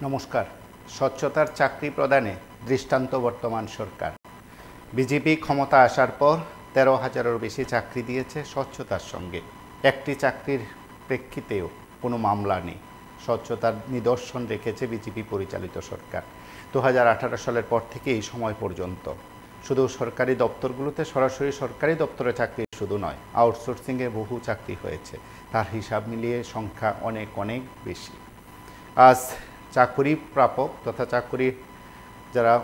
নমস্কার। স্বচ্ছতার চাকরি প্রদানে দৃষ্টান্ত বর্তমান সরকার। বিজেপি ক্ষমতা আসার পর ১৩,০০০-এরও বেশি চাকরি দিয়েছে স্বচ্ছতার সঙ্গে। একটি চাকরির প্রেক্ষিতেও কোনো মামলা নেই। স্বচ্ছতার নিদর্শন রেখেছে বিজেপি পরিচালিত সরকার। ২০১৮ সালের পর থেকে এই সময় পর্যন্ত শুধু সরকারি দপ্তরগুলোতে সরাসরি সরকারি দপ্তরে চাকরি শুধু নয়, আউটসোর্সিংয়ে বহু চাকরি হয়েছে। তার হিসাব মিলিয়ে সংখ্যা অনেক অনেক বেশি। আজ চাকরি প্রাপক তথা চাকরি যারা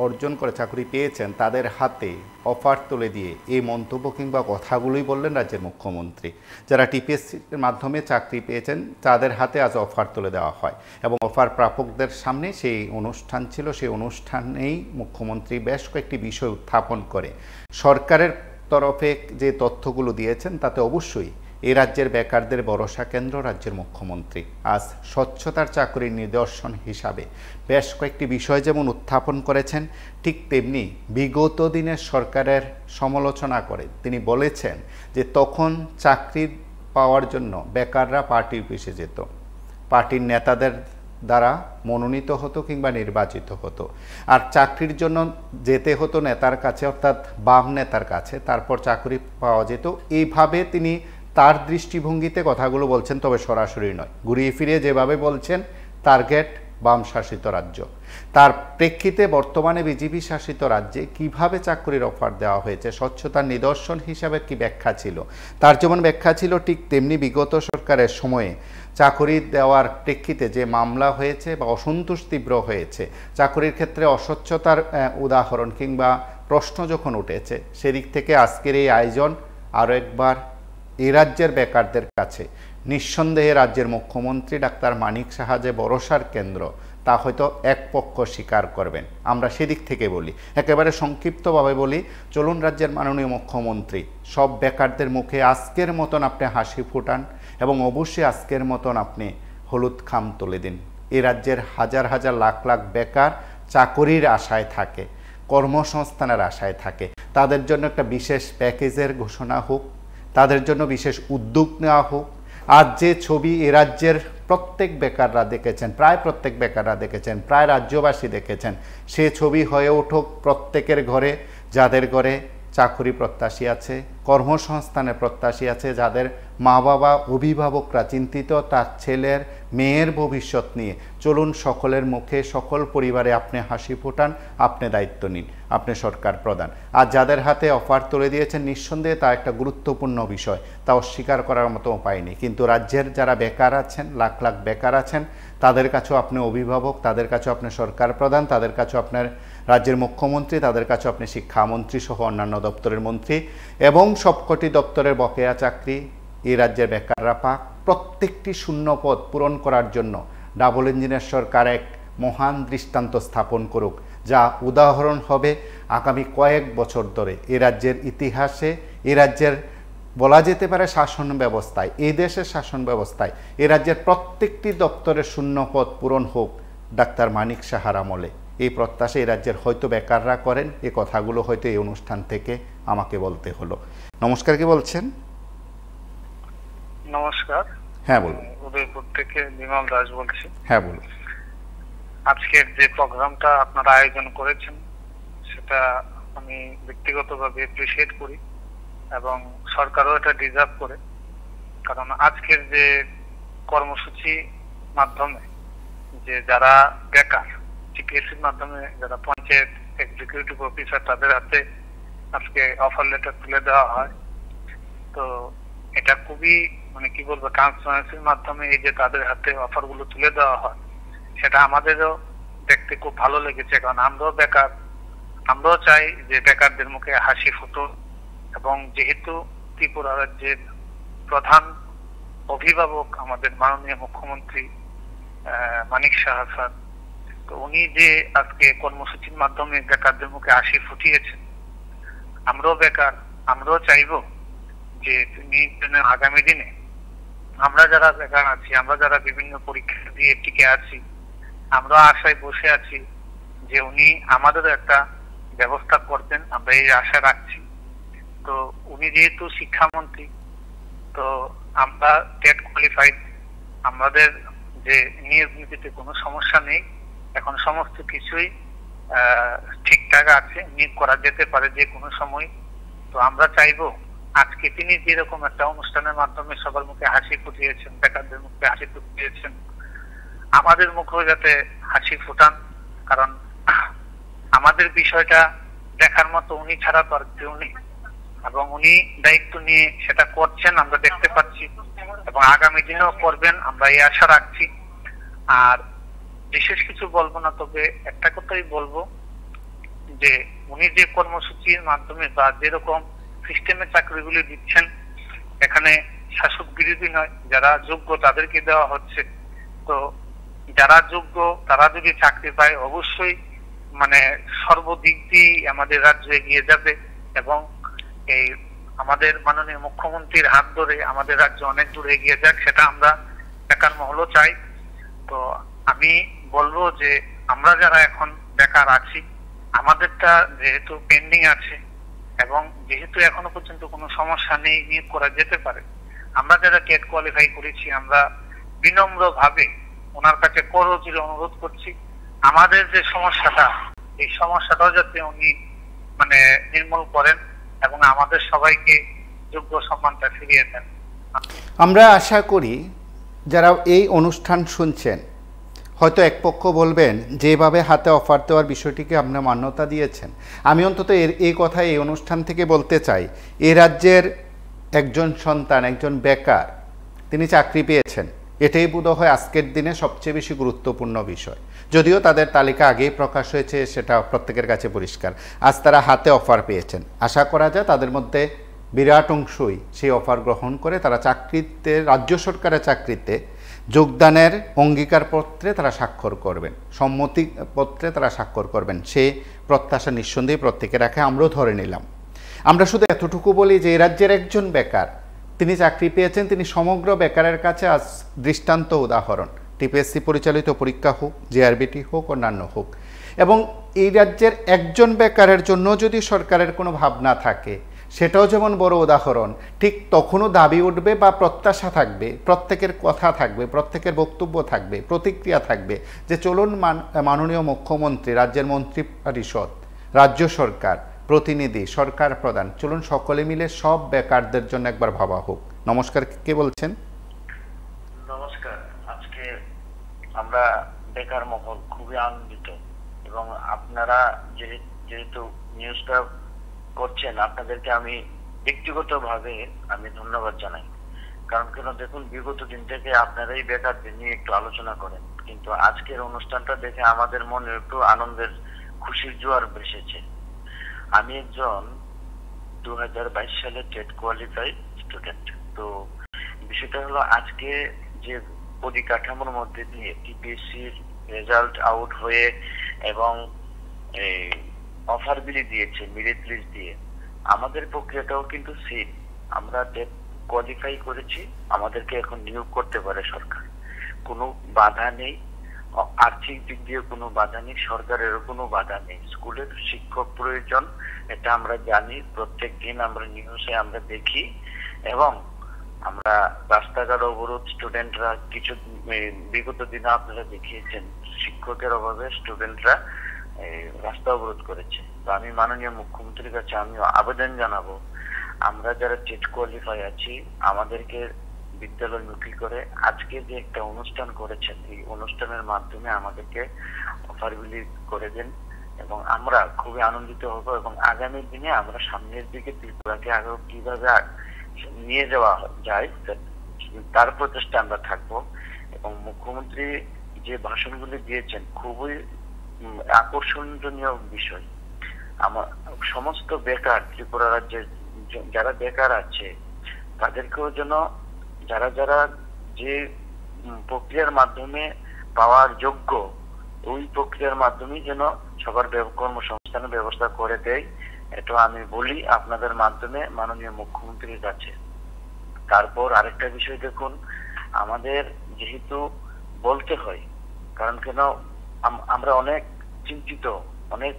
অর্জন করে চাকরি পেয়েছেন তাদের হাতে অফার তুলে দিয়ে এই মন্তব্য কিংবা কথাগুলোই বললেন রাজ্যের মুখ্যমন্ত্রী। যারা টিপিএসসির মাধ্যমে চাকরি পেয়েছেন তাদের হাতে আজ অফার তুলে দেওয়া হয় এবং অফার প্রাপকদের সামনে সেই অনুষ্ঠান ছিল। সেই অনুষ্ঠানেই মুখ্যমন্ত্রী বেশ কয়েকটি বিষয় উত্থাপন করে সরকারের তরফে যে তথ্যগুলো দিয়েছেন তাতে অবশ্যই এই রাজ্যের বেকারদের ভরসা কেন্দ্র রাজ্যের মুখ্যমন্ত্রী। আজ স্বচ্ছতার চাকরির নিদর্শন হিসাবে বেশ কয়েকটি বিষয় যেমন উত্থাপন করেছেন, ঠিক তেমনি বিগত দিনের সরকারের সমালোচনা করে তিনি বলেছেন যে তখন চাকরি পাওয়ার জন্য বেকাররা পার্টি অফিসে যেত, পার্টির নেতাদের দ্বারা মনোনীত হতো কিংবা নির্বাচিত হতো, আর চাকরির জন্য যেতে হতো নেতার কাছে, অর্থাৎ বাম নেতার কাছে, তারপর চাকরি পাওয়া যেত। এইভাবে তিনি তার দৃষ্টিভঙ্গিতে কথাগুলো বলছেন, তবে সরাসরি নয়, ঘুরিয়ে ফিরিয়ে যেভাবে বলছেন টার্গেট বাম শাসিত রাজ্য। তার প্রেক্ষিতে বর্তমানে বিজেপি শাসিত রাজ্যে কিভাবে চাকরির অফার দেওয়া হয়েছে, স্বচ্ছতার নিদর্শন হিসাবে কি ব্যাখ্যা ছিল, তার যেমন ব্যাখ্যা ছিল ঠিক তেমনি বিগত সরকারের সময়ে চাকরি দেওয়ার প্রেক্ষিতে যে মামলা হয়েছে বা অসন্তোষ তীব্র হয়েছে, চাকরির ক্ষেত্রে অস্বচ্ছতার উদাহরণ কিংবা প্রশ্ন যখন উঠেছে, সেদিক থেকে আজকের এই আয়োজন আরও একবার এই রাজ্যের বেকারদের কাছে নিঃসন্দেহে রাজ্যের মুখ্যমন্ত্রী ডাক্তার মানিক সাহা যে ভরসার কেন্দ্র তা হয়তো এক পক্ষ স্বীকার করবেন। আমরা সেদিক থেকে বলি, একেবারে সংক্ষিপ্তভাবে বলি, চলুন রাজ্যের মাননীয় মুখ্যমন্ত্রী সব বেকারদের মুখে আজকের মতন আপনি হাসি ফোটান এবং অবশ্যই আজকের মতন আপনি হলুদ খাম তুলে দিন। এই রাজ্যের হাজার হাজার লাখ লাখ বেকার চাকরির আশায় থাকে, কর্মসংস্থানের আশায় থাকে। তাদের জন্য একটা বিশেষ প্যাকেজের ঘোষণা হোক, তাদের জন্য বিশেষ উদ্যোগ নেওয়া হোক। আজ যে ছবি এ রাজ্যের প্রত্যেক বেকাররা দেখেছেন, প্রায় প্রত্যেক বেকাররা দেখেছেন, প্রায় রাজ্যবাসী দেখেছেন, সে ছবি হয়ে উঠুক প্রত্যেকের ঘরে, যাদের ঘরে চাকরি প্রত্যাশী আছে, কর্মসংস্থানের প্রত্যাশী আছে, যাদের মা বাবা অভিভাবকরা চিন্তিত তার ছেলের মেয়ের ভবিষ্যৎ নিয়ে। চলুন সকলের মুখে, সকল পরিবারে আপনি হাসি ফোটান, আপনি দায়িত্ব নিন, আপনি সরকার প্রধান। আর যাদের হাতে অফার তুলে দিয়েছেন নিঃসন্দেহে তা একটা গুরুত্বপূর্ণ বিষয়, তা অস্বীকার করার মতো উপায় নেই। কিন্তু রাজ্যের যারা বেকার আছেন, লাখ লাখ বেকার আছেন, তাদের কাছেও আপনি অভিভাবক, তাদের কাছেও আপনি সরকার প্রধান, তাদের কাছেও আপনার রাজ্যের মুখ্যমন্ত্রী, তাদের কাছেও আপনি শিক্ষামন্ত্রী সহ অন্যান্য দপ্তরের মন্ত্রী, এবং সবকটি দপ্তরের বকেয়া চাকরি এই রাজ্যের বেকাররা পাক। প্রত্যেকটি শূন্য পদ পূরণ করার জন্য ডাবল ইঞ্জিনের সরকার এক মহান দৃষ্টান্ত স্থাপন করুক, যা উদাহরণ হবে আগামী কয়েক বছর ধরে এ রাজ্যের ইতিহাসে, এ রাজ্যের বলা যেতে পারে শাসন ব্যবস্থায়, এই দেশের শাসন ব্যবস্থায় এ রাজ্যের প্রত্যেকটি দপ্তরের শূন্য পদ পূরণ হোক ডাক্তার মানিক সাহার আমলে। এই প্রত্যাশা এই রাজ্যের হয়তো বেকাররা করেন। এই কথাগুলো হয়তো এই অনুষ্ঠান থেকে আমাকে বলতে হলো। নমস্কার, কি বলছেন? নমস্কার। হ্যাঁ বলুন। উদয়পুর থেকে বিমল দাস বলছি। হ্যাঁ বলুন। আজকের যে প্রোগ্রামটা আপনারা আয়োজন করেছেন সেটা আমি ব্যক্তিগতভাবে এপ্রিশিয়েট করি এবং সরকারও এটা ডিজার্ভ করে, কারণ আজকের যে কর্মসূচি মাধ্যমে যে যারা বেকার টিপিএসসির মাধ্যমে যারা পঞ্চায়েত এক্সিকিউটিভ অফিসার তাদের হাতে আজকে অফার লেটার তুলে দেওয়া হয়, তো এটা খুবই কি বলবো ট্রান্সপারেন্সির মাধ্যমে এই যে তাদের হাতে অফার গুলো তুলে দেওয়া হয় সেটা আমাদেরও দেখতে খুব ভালো লেগেছে। কারণ আমরাও বেকার, আমরাও চাই যে বেকারদের মুখে হাসি ফুটুক, এবং যেহেতু ত্রিপুরা রাজ্যের প্রধান অভিভাবক আমাদের মাননীয় মুখ্যমন্ত্রী মানিক সাহা স্যার, তো উনি যে আজকে কর্মসূচির মাধ্যমে বেকারদের মুখে হাসি ফুটিয়েছেন, আমরাও বেকার, আমরাও চাইবো যে তিনি আগামী দিনে আমরা যারা বেকার আছি, আমরা যারা বিভিন্ন পরীক্ষা দিয়ে টিকে আছি, আমরা আশায় বসে আছি যে উনি আমাদেরও একটা ব্যবস্থা করবেন, আমরা এই আশা রাখছি। তো উনি যেহেতু শিক্ষামন্ত্রী, তো আমরা টেট কোয়ালিফাইড, আমাদের যে নিয়োগ নীতিতে কোনো সমস্যা নেই, এখন সমস্ত কিছুই ঠিকঠাক আছে, নিয়োগ করা যেতে পারে যে কোনো সময়। তো আমরা চাইবো আজকে তিনি যেরকম একটা অনুষ্ঠানের মাধ্যমে সবার মুখে হাসি ফুটিয়েছেন, বেকারদের মুখে হাসি ফুটিয়েছেন, আমাদের মুখেও যাতে হাসি ফুটান। কারণ আমাদের বিষয়টা দেখার মতো উনি ছাড়া তো আর কেউ নেই, এবং উনি দায়িত্ব নিয়ে সেটা করছেন আমরা দেখতে পাচ্ছি, এবং আগামী দিনেও করবেন আমরা এই আশা রাখছি। আর বিশেষ কিছু বলবো না, তবে একটা কথাই বলবো যে উনি যে কর্মসূচির মাধ্যমে বা যেরকম সিস্টেমে চাকরিগুলি দিচ্ছেন, এখানে শাসক বিরোধী নয়, যারা যোগ্য তাদেরকে দেওয়া হচ্ছে। তো যারা যোগ্য তারা যদি চাকরি পায় অবশ্যই মানে সর্বদিক দিয়ে আমাদের রাজ্য এগিয়ে যাবে, এবং এই আমাদের মাননীয় মুখ্যমন্ত্রীর হাত ধরে আমাদের রাজ্য অনেক দূর এগিয়ে যাক, সেটা আমরা বেকার মহলও চাই। তো আমি বলবো যে আমরা যারা এখন বেকার আছি, আমাদেরটা যেহেতু পেন্ডিং আছে এবং যেহেতু এখনো পর্যন্ত কোনো সমস্যা নেই, নিয়োগ করা যেতে পারে, আমরা যারা টেট কোয়ালিফাই করেছি আমরা বিনম্র ভাবে ওনার কাছে করজোড়ে অনুরোধ করছি আমাদের যে সমস্যাটা, এই সমস্যাটাও যাতে উনি মানে নির্মূল করেন এবং আমাদের সবাইকে যোগ্য সম্মানটা ফিরিয়ে দেন। আমরা আশা করি যারা এই অনুষ্ঠান শুনছেন, হয়তো এক পক্ষ বলবেন যেভাবে হাতে অফার দেওয়ার বিষয়টিকে আপনারা মান্যতা দিয়েছেন। আমি অন্তত এই কথা এই অনুষ্ঠান থেকে বলতে চাই, এই রাজ্যের একজন সন্তান, একজন বেকার, তিনি চাকরি পেয়েছেন, এটাই বোধহয় আজকের দিনে সবচেয়ে বেশি গুরুত্বপূর্ণ বিষয়। যদিও তাদের তালিকা আগেই প্রকাশ হয়েছে, সেটা প্রত্যেকের কাছে পরিষ্কার। আজ তারা হাতে অফার পেয়েছেন, আশা করা যায় তাদের মধ্যে বিরাট অংশই সেই অফার গ্রহণ করে তারা চাকরিতে, রাজ্য সরকারের চাকরিতে যোগদানের অঙ্গীকারপত্রে তারা স্বাক্ষর করবেন, সম্মতিপত্রে তারা স্বাক্ষর করবেন। সে প্রত্যাশা নিঃসন্দেহে প্রত্যেকে রাখে, আমরাও ধরে নিলাম। আমরা শুধু এতটুকু বলি যে এই রাজ্যের একজন বেকার, তিনি চাকরি পেয়েছেন, তিনি সমগ্র বেকারের কাছে আজ দৃষ্টান্ত উদাহরণ। টিপিএসসি পরিচালিত পরীক্ষা হোক, জেআরবিটি হোক, অন্যান্য হোক। এবং এই রাজ্যের একজন বেকারের জন্য যদি সরকারের কোনো ভাবনা থাকে, সেটাও যেমন বড় উদাহরণ, ঠিক তখনও দাবি উঠবে বা প্রত্যাশা থাকবে, প্রত্যেকের কথা থাকবে, প্রত্যেকের বক্তব্য থাকবে, প্রতিক্রিয়া থাকবে যে চলুন মাননীয় মুখ্যমন্ত্রী, রাজ্যের মন্ত্রী পরিষদ, রাজ্য সরকার, প্রতিনিধি, সরকার প্রধান, চলুন সকলে মিলে সব বেকারদের জন্য একবার ভাবা হোক। নমস্কার, কে বলছেন? নমস্কার। আজকে আমরা বেকার মহল খুবই আনন্দিত, এবং আপনারা যেহেতু নিউজটা করছেন, আপনাদেরকে আমি ব্যক্তিগতভাবে আমি ধন্যবাদ জানাই। কারণ কেন দেখুন, বিগত দিন থেকে আপনারাই বেকারদের নিয়ে একটু আলোচনা করেন, কিন্তু আজকের অনুষ্ঠানটা দেখে আমাদের মনে একটু আনন্দের, খুশির জোয়ার ভেসেছে। আমি একজন 2022 সালে টেট কোয়ালিফাই স্টুডেন্ট। তো বিষয়টা হলো, আজকে যে পরিকাঠামোর মধ্যে দিয়ে টিপিএসসির রেজাল্ট আউট হয়ে এবং অফার বিলি দিয়েছে, মেরিট লিস্ট দিয়ে, আমাদের প্রক্রিয়াটাও কিন্তু সেম। আমরা টেট কোয়ালিফাই করেছি, আমাদেরকে এখন নিয়োগ করতে পারে সরকার, কোনো বাধা নেই। আর্থিক দিক দিয়ে কোনো বাধা নেই, সরকারেরও কোনো বাধা নেই। স্কুলের শিক্ষক প্রয়োজন, এটা আমরা জানি, প্রত্যেক দিন আমরা নিউজে আমরা দেখি। এবং আমরা রাস্তাঘাট অবরোধ, স্টুডেন্টরা কিছু বিগত দিনে আপনারা দেখিয়েছেন, শিক্ষকের অভাবে স্টুডেন্টরা রাস্তা অবরোধ করেছে। তো আমি মাননীয় মুখ্যমন্ত্রীর কাছে আমি আবেদন জানাবো, আমরা যারা টেট কোয়ালিফাই আছি, আমাদেরকে বিদ্যালয়মুখী করে আজকে যে একটা অনুষ্ঠান করেছেন, এই অনুষ্ঠানের মাধ্যমে আমাদেরকে অফারগুলি করে দেন, এবং আমরা খুবই আনন্দিত হব। এবং আগামী দিনে আমরা সামনের দিকে ত্রিপুরাকে আরো কিভাবে নিয়ে যাওয়া যায় তার প্রচেষ্টা আমরা থাকবো। এবং মুখ্যমন্ত্রী যে ভাষণগুলি দিয়েছেন খুবই আকর্ষণীয় বিষয়। আমার সমস্ত বেকার ত্রিপুরা রাজ্যের যারা বেকার আছে, তাদেরকেও যেন যারা যারা যে প্রক্রিয়ার মাধ্যমে পাওয়ার যোগ্য, ওই প্রক্রিয়ার মাধ্যমে যেন সবার কর্মসংস্থানের ব্যবস্থা করে দেয়, এটা আমি বলি আপনাদের মাধ্যমে মাননীয় মুখ্যমন্ত্রীর কাছে। তারপর আরেকটা বিষয় দেখুন, আমাদের যেহেতু বলতে হয়, কারণ কেন আমরা অনেক চিন্তিত, অনেক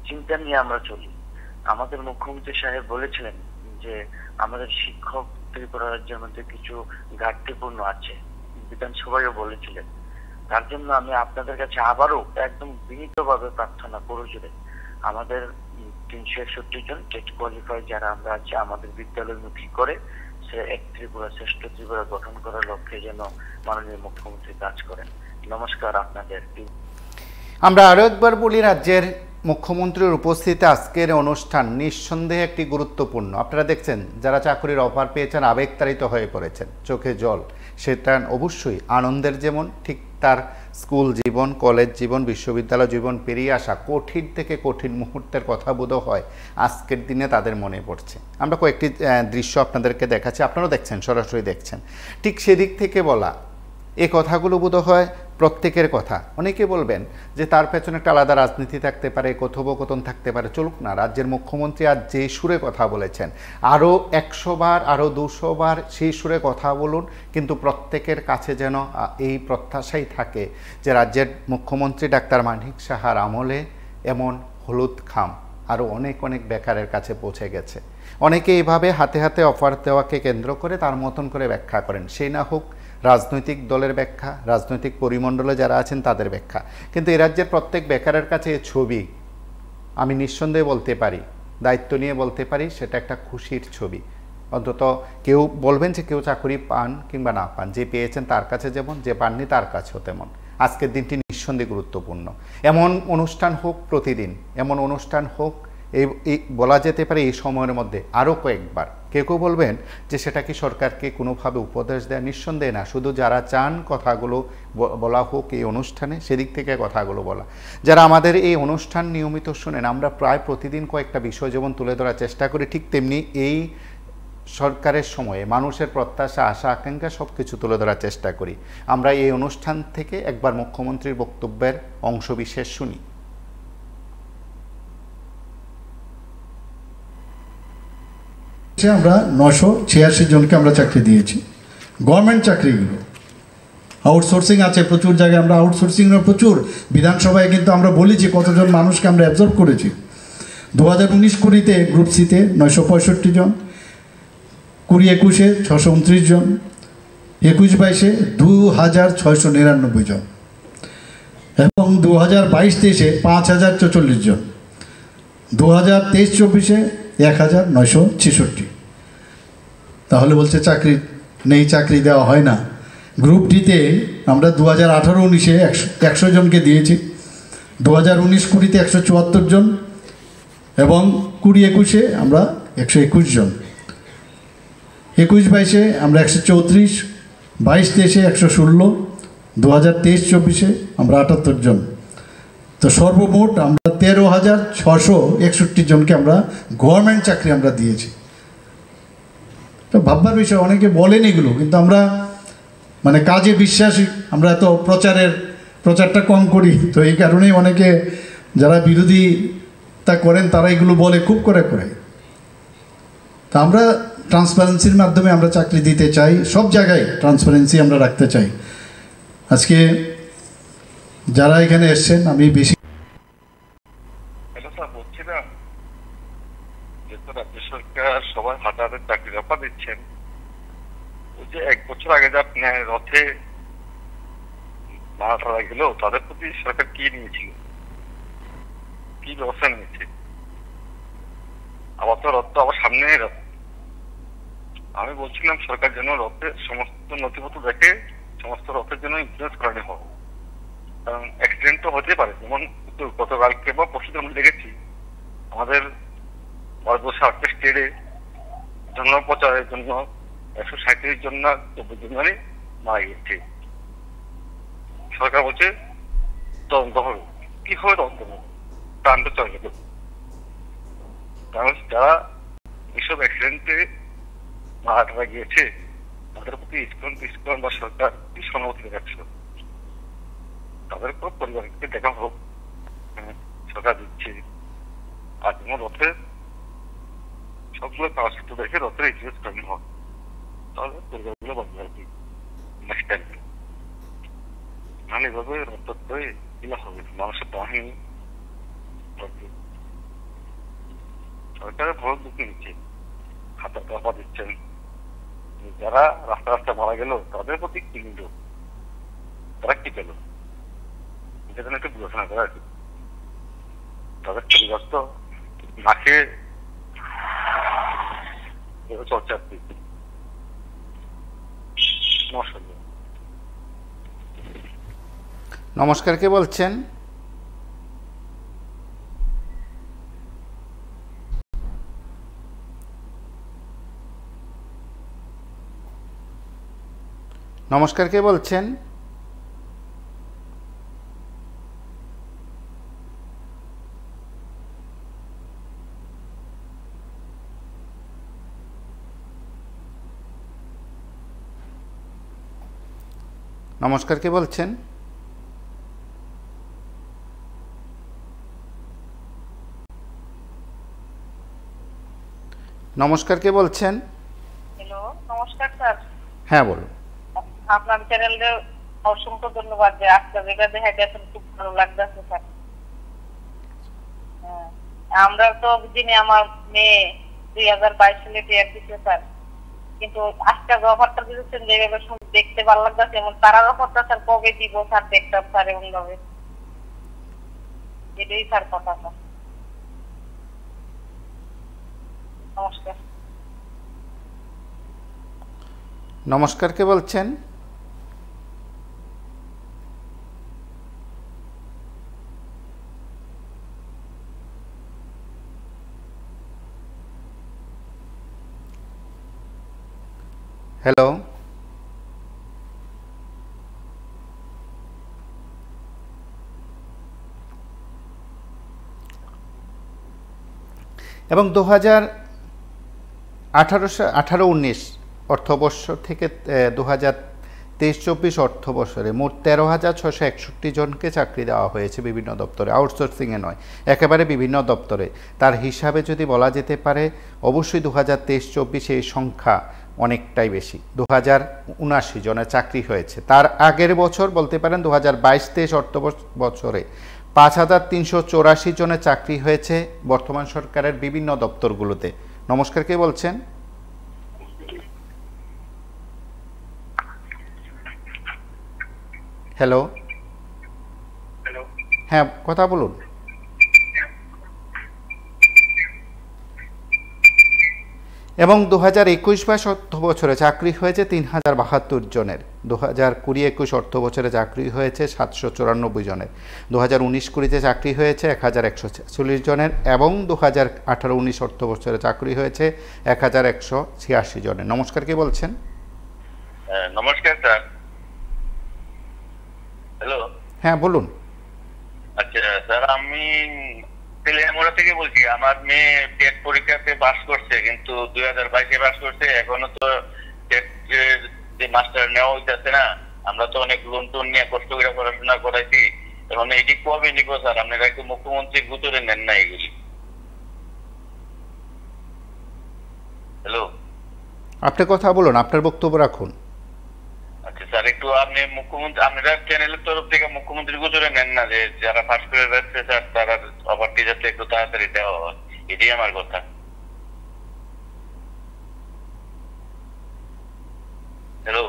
চিন্তা নিয়ে আমরা চলি। আমাদের মুখ্যমন্ত্রী সাহেব বলেছিলেন যে আমাদের শিক্ষক ত্রিপুরা রাজ্যের মধ্যে কিছু ঘাটতিপূর্ণ আছে, বিধানসভায়ও বলেছিলেন। তার জন্য আমি আপনাদের কাছে আবারও একদম বিনীতভাবে প্রার্থনা করজোরে আমাদের 361 জন টেট কোয়ালিফাই যারা আমরা আছি আমাদের বিদ্যালয়মুখী করে সে এক ত্রিপুরা শ্রেষ্ঠ ত্রিপুরা গঠন করার লক্ষ্যে যেন মাননীয় মুখ্যমন্ত্রী কাজ করেন। নমস্কার আপনাদের। আমরা আরো একবার বলি, রাজ্যের মুখ্যমন্ত্রীর উপস্থিতিতে আজকের অনুষ্ঠান নিঃসন্দেহে একটি গুরুত্বপূর্ণ। আপনারা দেখছেন যারা চাকরির অফার পেয়েছেন আবেগতাড়িত হয়ে পড়েছেন, চোখে জল। সেটা অবশ্যই আনন্দের, যেমন ঠিক তার স্কুল জীবন, কলেজ জীবন, বিশ্ববিদ্যালয় জীবন পেরিয়ে আসা কঠিন থেকে কঠিন মুহূর্তের কথা বোধ হয় আজকের দিনে তাদের মনে পড়ছে। আমরা কয়েকটি দৃশ্য আপনাদেরকে দেখাচ্ছি, আপনারাও দেখছেন, সরাসরি দেখছেন। ঠিক সেদিক থেকে বলা এই কথাগুলো বোধ হয় প্রত্যেকের কথা। অনেকে বলবেন যে তার পেছনে একটা আলাদা রাজনীতি থাকতে পারে, কথোপকথন থাকতে পারে, চলুক না। রাজ্যের মুখ্যমন্ত্রী আজ যে সুরে কথা বলেছেন, আরও 100 বার, আরও 200 বার সেই সুরে কথা বলুন, কিন্তু প্রত্যেকের কাছে যেন এই প্রত্যাশাই থাকে যে রাজ্যের মুখ্যমন্ত্রী ডাক্তার মানিক সাহার আমলে এমন হলুদ খাম আরও অনেক অনেক বেকারের কাছে পৌঁছে গেছে। অনেকে এইভাবে হাতে হাতে অফার দেওয়াকে কেন্দ্র করে তার মতন করে ব্যাখ্যা করেন। সেই না হোক রাজনৈতিক দলের ব্যাখ্যা, রাজনৈতিক পরিমণ্ডলে যারা আছেন তাদের ব্যাখ্যা, কিন্তু এ রাজ্যের প্রত্যেক বেকারের কাছে এই ছবি আমি নিঃসন্দেহে বলতে পারি, দায়িত্ব নিয়ে বলতে পারি, সেটা একটা খুশির ছবি। অন্তত কেউ বলবেন যে কেউ চাকরি পান কিংবা না পান, যে পেয়েছেন তার কাছে যেমন, যে পাননি তার কাছেও তেমন। আজকের দিনটি নিঃসন্দেহে গুরুত্বপূর্ণ। এমন অনুষ্ঠান হোক প্রতিদিন, এমন অনুষ্ঠান হোক এই বলা যেতে পারে এই সময়ের মধ্যে আরও কয়েকবার। কেউ কেউ বলবেন যে সেটা কি সরকারকে কোনোভাবে উপদেশ দেয়? নিঃসন্দেহে না। শুধু যারা চান কথাগুলো বলা হোক এই অনুষ্ঠানে, সেদিক থেকে কথাগুলো বলা। যারা আমাদের এই অনুষ্ঠান নিয়মিত শুনেন, আমরা প্রায় প্রতিদিন কয়েকটা বিষয় যেমন তুলে ধরার চেষ্টা করি, ঠিক তেমনি এই সরকারের সময়ে মানুষের প্রত্যাশা, আশা, আকাঙ্ক্ষা সব কিছু তুলে ধরার চেষ্টা করি। আমরা এই অনুষ্ঠান থেকে একবার মুখ্যমন্ত্রীর বক্তব্যের অংশবিশেষ শুনি। আমরা 986 জনকে আমরা চাকরি দিয়েছি। গভর্নমেন্ট চাকরিগুলো আউটসোর্সিং আছে প্রচুর জায়গায়, আমরা আউটসোর্সিং প্রচুর বিধানসভায় কিন্তু আমরা বলেছি কতজন মানুষকে আমরা অ্যাবজর্ব করেছি। 2019-20 গ্রুপ সিতে 965 জন, 2021 629 জন, 21-22 2699 জন, এবং 2022-23 5044 জন, 2023-24 1966। তাহলে বলছে চাকরি নেই, চাকরি দেওয়া হয় না। গ্রুপ ডিতে আমরা 2018-19 100 জনকে দিয়েছি, 2019-20 174 জন, এবং 2021 আমরা 121 জন, 21-22 আমরা 134, 22-23 116, 2023-24 আমরা 78 জন। তো সর্বমোট আমরা 13,661 জনকে আমরা গভর্নমেন্ট চাকরি আমরা দিয়েছি। তো ভাববার বিষয়, অনেকে বলেন এগুলো, কিন্তু আমরা মানে কাজে বিশ্বাসী, আমরা তো প্রচারটা কম করি। তো এই কারণেই অনেকে যারা বিরোধিতা করেন তারা এগুলো বলে খুব করে। তা আমরা ট্রান্সপারেন্সির মাধ্যমে আমরা চাকরি দিতে চাই, সব জায়গায় ট্রান্সপারেন্সি আমরা রাখতে চাই। আজকে যারা এখানে এসছেন, আমি বেশি বলছিলাম যে তো রাজ্য সরকার সবাই হাজারের চাকরির অফার দিচ্ছেন, ওই যে 1 বছর আগে যা রথে মারা গেল তাদের প্রতি সরকার কি নিয়েছিল, কি ব্যবস্থা নিয়েছে? আবার তো রথ তো আবার সামনে রথ। আমি বলছিলাম সরকার যেন রথের সমস্ত নথিপত্র দেখে সমস্ত রথের জন্য ইন্স্যুরেন্স করানো হোক, কারণ অ্যাক্সিডেন্ট তো হতে পারে। যেমন গতকালকে বা পরশুদিন আমরা দেখেছি আমাদের ভারতবর্ষে 8টা স্টেটে জন্ম প্রচারের জন্য 137 জন না 24 জন মারা গেছে। সরকার বলছে তদন্ত হবে, কি হবে তদন্ত হবে? প্রাণ তো চলে গেল। কারণ যারা এইসব অ্যাক্সিডেন্টে মারা গিয়েছে তাদের প্রতি ইসকন বা সরকার কি সহানুভূতি দেখাচ্ছিল, তাদের উপর পরিবারকে দেখা হোক, সরকার দিচ্ছে। আর যেমন রথের সবগুলো কাগজপত্র দেখে রথের ইতিহাস করানো হোক, তাহলে পরিবারগুলো বাঁচবে আর কি নেক্সট টাইম। নাহলে এভাবে রথ হয়ে এগুলো হবে, মানুষের বাহিনী সরকারের ভোট দুঃখ নিচ্ছে, হাতে টাকা দিচ্ছেন। যারা রাস্তা মারা গেল তাদের প্রতি কি নিল, তারা কি পেল, এটা জন্য একটু বিবেচনা করে আর কি। তাদের ক্ষতিগ্রস্ত না খেয়ে চলছে আর কি। নমস্কার। নমস্কার, কে বলছেন? নমস্কার, কে বলছেন? নমস্কার, কে বলছেন? নমস্কার, কে বলছেন? হ্যালো, নমস্কার স্যার। হ্যাঁ বলুন। আপনার চ্যানেলে অসংখ্য ধন্যবাদ যে আজকে যেটা দেখাইতেছেন, খুব ভালো লাগতেছে স্যার। আমরা তো দিনে আমার মেয়ে 2022 সালে টিয়ার দিচ্ছে স্যার, কিন্তু আজকে অফারটা দিচ্ছেন যেভাবে দেখতে ভালো লাগতেছে, এবং তারা অফারটা স্যার কবে দিব স্যার দেখতাম স্যার এমন ভাবে। এটাই স্যার কথা স্যার। নমস্কার। নমস্কার, কে বলছেন? হ্যালো, এবং 2018-19 অর্থবর্ষ থেকে 2023-24 অর্থবর্ষরে মোট 13,661 জনকে চাকরি দেওয়া হয়েছে বিভিন্ন দপ্তরে, আউটসোর্সিংয়ে নয়, একেবারে বিভিন্ন দপ্তরে। তার হিসাবে যদি বলা যেতে পারে, অবশ্যই 2023-24 এই সংখ্যা অনেকটাই বেশি। 2079 জনের চাকরি হয়েছে। তার আগের বছর বলতে পারেন 2022-23 অর্থ বছরে 5,384 জনের চাকরি হয়েছে বর্তমান সরকারের বিভিন্ন দপ্তরগুলোতে। নমস্কার, কে বলছেন? হ্যালো, হ্যাঁ কথা বলুন। এবং 2021-22 অর্থ বছরে চাকরি হয়েছে 3,072 জনের, 2020-21 অর্থ বছরে চাকরি হয়েছে 794 জনের, 2019-20 চাকরি হয়েছে 1,146 জনের, এবং 2018-19 অর্থ বছরে চাকরি হয়েছে 1,186 জনের। নমস্কার, কে বলছেন? নমস্কার স্যার। হ্যালো, হ্যাঁ বলুন। আচ্ছা স্যার, আমি তেলিয়ামুড়া থেকে বলছি। আমার মেয়ে টেট পরীক্ষাতে পাস করছে, কিন্তু 2022-এ পাস করছে। এখনো তো টেট যে মাস্টার নেওয়া হইতেছে না। আমরা তো অনেক লোন টোন নিয়ে কষ্ট করে পড়াশোনা করাইছি। এখন এটি কবে নিব স্যার? আপনারা একটু মুখ্যমন্ত্রী গুতরে নেন না এগুলি। হ্যালো, আপনি কথা বলুন, আপনার বক্তব্য রাখুন। আচ্ছা স্যার, একটু আপনি মুখ্যমন্ত্রী, আপনারা চ্যানেলের তরফ থেকে মুখ্যমন্ত্রী গুজরে নেন না, যে যারা পাস করে যাচ্ছে স্যার তারা অফারটি যাতে একটু তাড়াতাড়ি দেওয়া হয়। এটাই আমার কথা। হ্যালো।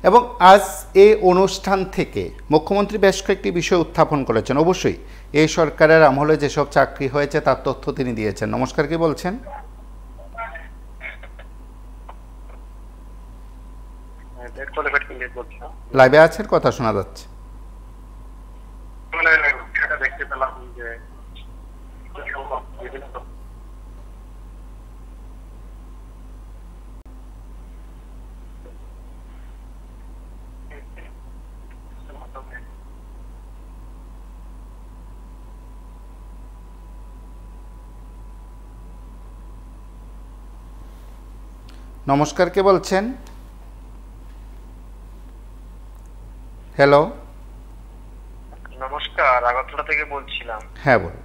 এবং আজ এই অনুষ্ঠান থেকে মুখ্যমন্ত্রী বেশ কয়েকটি বিষয় উত্থাপন করেছেন। অবশ্যই এই সরকারের আমলে যেসব চাকরি হয়েছে তার তথ্য তিনি দিয়েছেন। নমস্কার, কে বলছেন? লাইভে আছেন, কথা শোনা যাচ্ছে। দেখতে পেলাম যে নমস্কার, কে বলছেন? হ্যালো, নমস্কার, আগরতলা থেকে বলছিলাম। হ্যাঁ বলুন।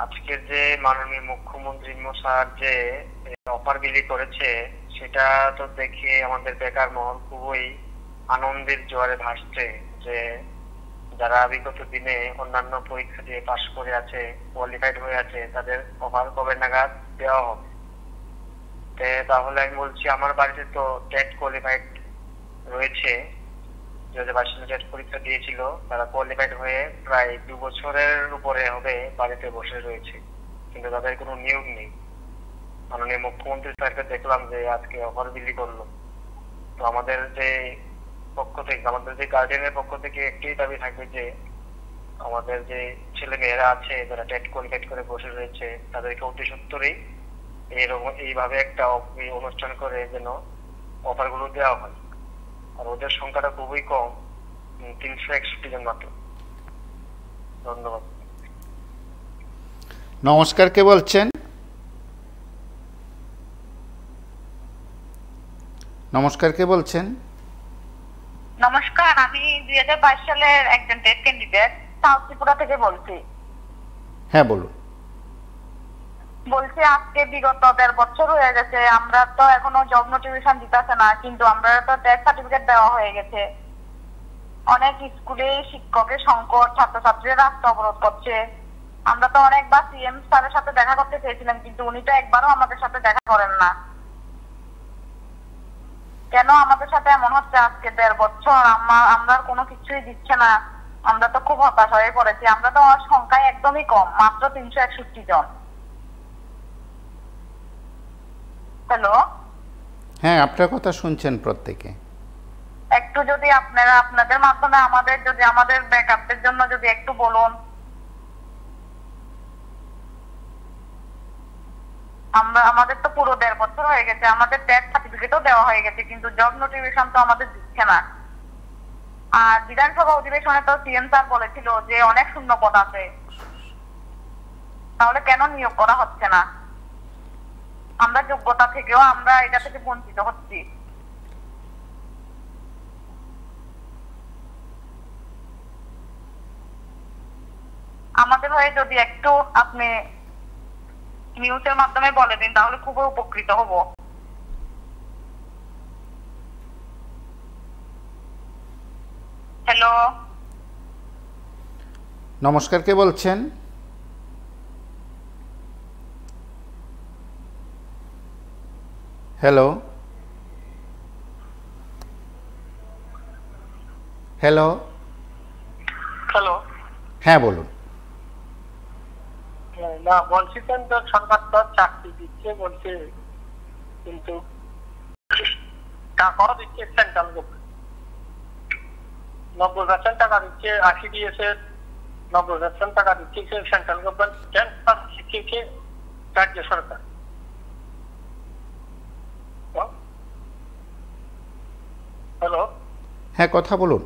আজকের যে মাননীয় মুখ্যমন্ত্রী মশাই যে অফার বিলি করেছে, সেটা তো দেখে আমাদের বেকার মহল খুবই আনন্দের জোয়ারে ভাসছে, যে যারা বিগত দিনে অন্যান্য পরীক্ষা দিয়ে পাশ করে আছে, কোয়ালিফাইড হয়ে আছে, তাদের অফার কবে নাগাদ দেওয়া হবে। তাহলে আমি বলছি, আমার বাড়িতে তো টেট কোয়ালিফাইড রয়েছে 2022 সালে টেট পরীক্ষা দিয়েছিল, তারা কোয়ালিফাইড হয়ে প্রায় 2 বছরের উপরে হবে বাড়িতে বসে রয়েছে, কিন্তু তাদের কোনো নিয়োগ নেই। মাননীয় মুখ্যমন্ত্রী স্যারকে দেখলাম যে আজকে অফার বিলি করলো। তো আমাদের যে পক্ষ থেকে, আমাদের যে গার্ডিয়ানের পক্ষ থেকে একটাই দাবি থাকবে যে আমাদের যে ছেলে মেয়েরা আছে যারা টেট কোয়ালিফাইড করে বসে রয়েছে তাদেরকে অতি সত্বরেই এইভাবে একটা অনুষ্ঠান করে যেন অফারগুলো দেওয়া হয়। আর ওদের সংখ্যাটা খুবই কম, 361 জন মাত্র। ধন্যবাদ। নমস্কার, কে বলছেন? নমস্কার, কে বলছেন? নমস্কার, আমি 2022 সালের একজন টেট ক্যান্ডিডেট সাউথ ত্রিপুরা থেকে বলছি। হ্যাঁ, বলুন। বলছি আজকে বিগত 1.5 বছর হয়ে গেছে, আমরা তো এখনো জব নোটিফিকেশন দিতেছে না, কিন্তু আমরা তো টেট সার্টিফিকেট দেওয়া হয়ে গেছে। অনেক স্কুলে শিক্ষকের সংকট, ছাত্রছাত্রীরা রাস্তা অবরোধ করছে। আমরা তো অনেকবার সিএম স্যারের সাথে দেখা করতে চেয়েছিলাম, কিন্তু উনি তো একবারও আমাদের সাথে দেখা করেন না। কেন আমাদের সাথে এমন হচ্ছে? আজকে 1.5 বছর আমরা কোনো কিছুই দিচ্ছে না। আমরা তো খুব হতাশ হয়ে পড়েছি। আমরা তো সংখ্যায় একদমই কম, মাত্র 361 জন। হ্যালো, হ্যাঁ, আপনার কথা শুনছেন প্রত্যেকে। একটু যদি আপনারা আপনাদের মাধ্যমে আমাদের ব্যাকআপের জন্য যদি একটু বলুন। আমাদের তো পুরো 1.5 বছর হয়ে গেছে, আমাদের টেট সার্টিফিকেটও দেওয়া হয়ে গেছে, কিন্তু জব নোটিফিকেশন তো আমাদের দিচ্ছে না। আর বিধানসভা অধিবেশনে তো সিএম স্যার বলেছিল যে অনেক শূন্য পদ আছে, তাহলে কেন নিয়োগ করা হচ্ছে না? আমরা যোগ্যতা থেকেও আমরা এটা থেকে বঞ্চিত হচ্ছি। আমাদের হয়ে যদি একটু আপনি নিউজের মাধ্যমে বলে দিন তাহলে খুবই উপকৃত হব। হ্যালো, নমস্কার, কে বলছেন? Hello, hello, hello. হ্যাঁ, বলুন। না, বলছিলেন তো সরকার তো চাকরি দিচ্ছে বলছে, কিন্তু টাকাও দিচ্ছে সেন্ট্রাল গভর্নমেন্ট। 90% টাকা দিচ্ছে, 80 দিয়েছে, 90% টাকা দিচ্ছে সেন্ট্রাল গভর্নমেন্ট, 10% শিখিয়েছে রাজ্য সরকার। হ্যালো, হ্যাঁ, কথা বলুন।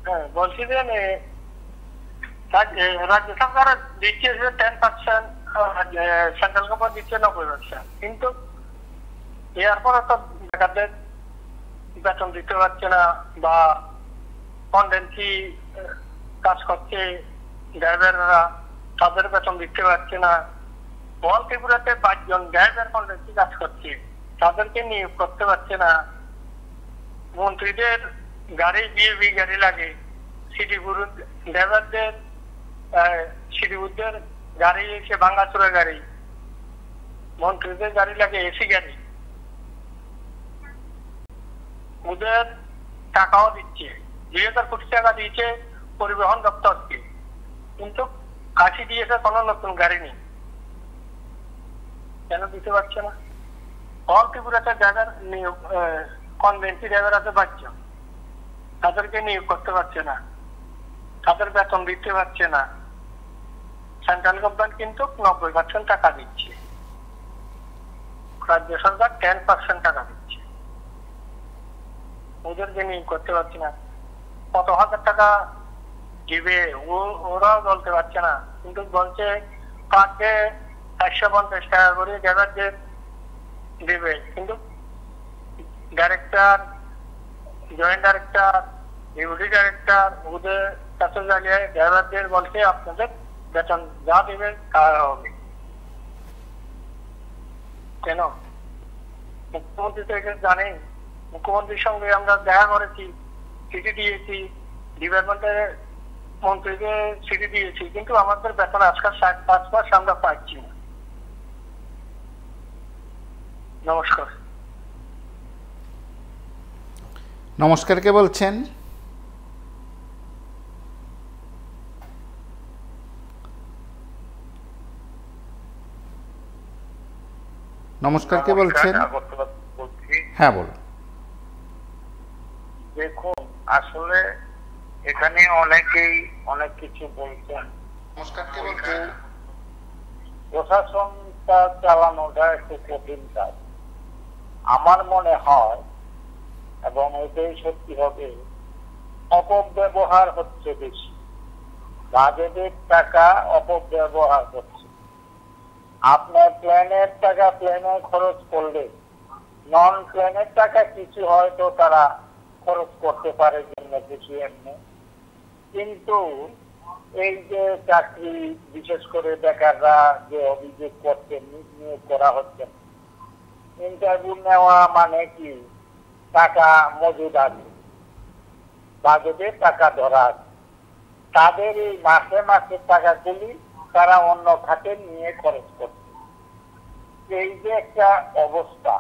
হ্যাঁ, বলছি যে রাজ্য সরকার দিচ্ছে 10%, সেন্ট্রাল গভর্নমেন্ট দিচ্ছে 90%, কিন্তু এরপরে তো বেকারদের বেতন দিতে পারছে না, বা কন্ডেন্সি কাজ করছে ড্রাইভাররা, তাদের বেতন দিতে পারছে না। অল ত্রিপুরাতে 5 জন ড্রাইভার কন্ডেন্সি কাজ করছে, তাদেরকে নিয়োগ করতে পারছে না। মন্ত্রীদের গাড়ি বিএবি গাড়ি লাগে, সিটি গুরু ড্রাইভারদের সিটি গুরুদের গাড়ি এসে ভাঙ্গাচোরা গাড়ি, মন্ত্রীদের গাড়ি লাগে এসি গাড়ি। ওদের টাকাও দিচ্ছে, 2000 কোটি টাকা দিয়েছে পরিবহন দপ্তরকে, কিন্তু 80 দিয়েছে কোনো নতুন গাড়ি নেই। কেন দিতে পারছে না? অল ত্রিপুরাতে ড্রাইভার নিয়োগ, কনভেন্সি ড্রাইভার আছে 5 জন, তাদেরকে নিয়োগ করতে পারছে না, তাদের বেতন দিতে পারছে না। সেন্ট্রাল গভর্নমেন্ট কিন্তু 90% টাকা দিচ্ছে, রাজ্য সরকার 10% টাকা দিচ্ছে, ওদেরকে নিয়োগ করতে পারছে না। কত হাজার টাকা দিবে ওরাও বলতে পারছে না, কিন্তু বলছে পার ডে 450 টাকা করে ড্রাইভারদের দিবে, কিন্তু director, joint director, duty director ওদের কাছে গেলে ড্রাইভারদের বলছে আপনাদের বেতন যা দেবে তা হবে। কেন? মুখ্যমন্ত্রী তো এটা জানেন। মুখ্যমন্ত্রীর সঙ্গে আমরা দেখা করেছি, চিঠি দিয়েছি, ডিপার্টমেন্টের মন্ত্রীকে চিঠি দিয়েছি, কিন্তু আমাদের বেতন আজকাল 5 মাস আমরা পাচ্ছি না। নমস্কার। নমস্কার, কে বলছেন? নমস্কার, কে বলছেন? হ্যাঁ, বলুন। দেখুন, আসলে এখানে অনেকেই অনেক কিছু বলছেন। নমস্কার, কে বলছেন? প্রশাসনটা চালানোটা একটু কঠিন কাজ আমার মনে হয়, এবং এটাই সত্যি হবে, অপব্যবহার হচ্ছে বেশি। বাজেটের টাকা অপব্যবহার হচ্ছে। আপনার প্ল্যানের টাকা প্ল্যানে খরচ করলে নন প্ল্যানের টাকা কিছু হয়তো তারা খরচ করতে পারে জন্য বেশি এমনি, কিন্তু এই যে চাকরি, বিশেষ করে বেকাররা যে অভিযোগ করছে নিয়োগ করা হচ্ছে, ইন্টারভিউ নেওয়া মানে কি টাকা মজুদ আছে, বাজেটে টাকা ধরা আছে, তাদের এই মাসে মাসে টাকাগুলি তারা অন্য খাতে নিয়ে খরচ করছে। এই যে একটা অবস্থা,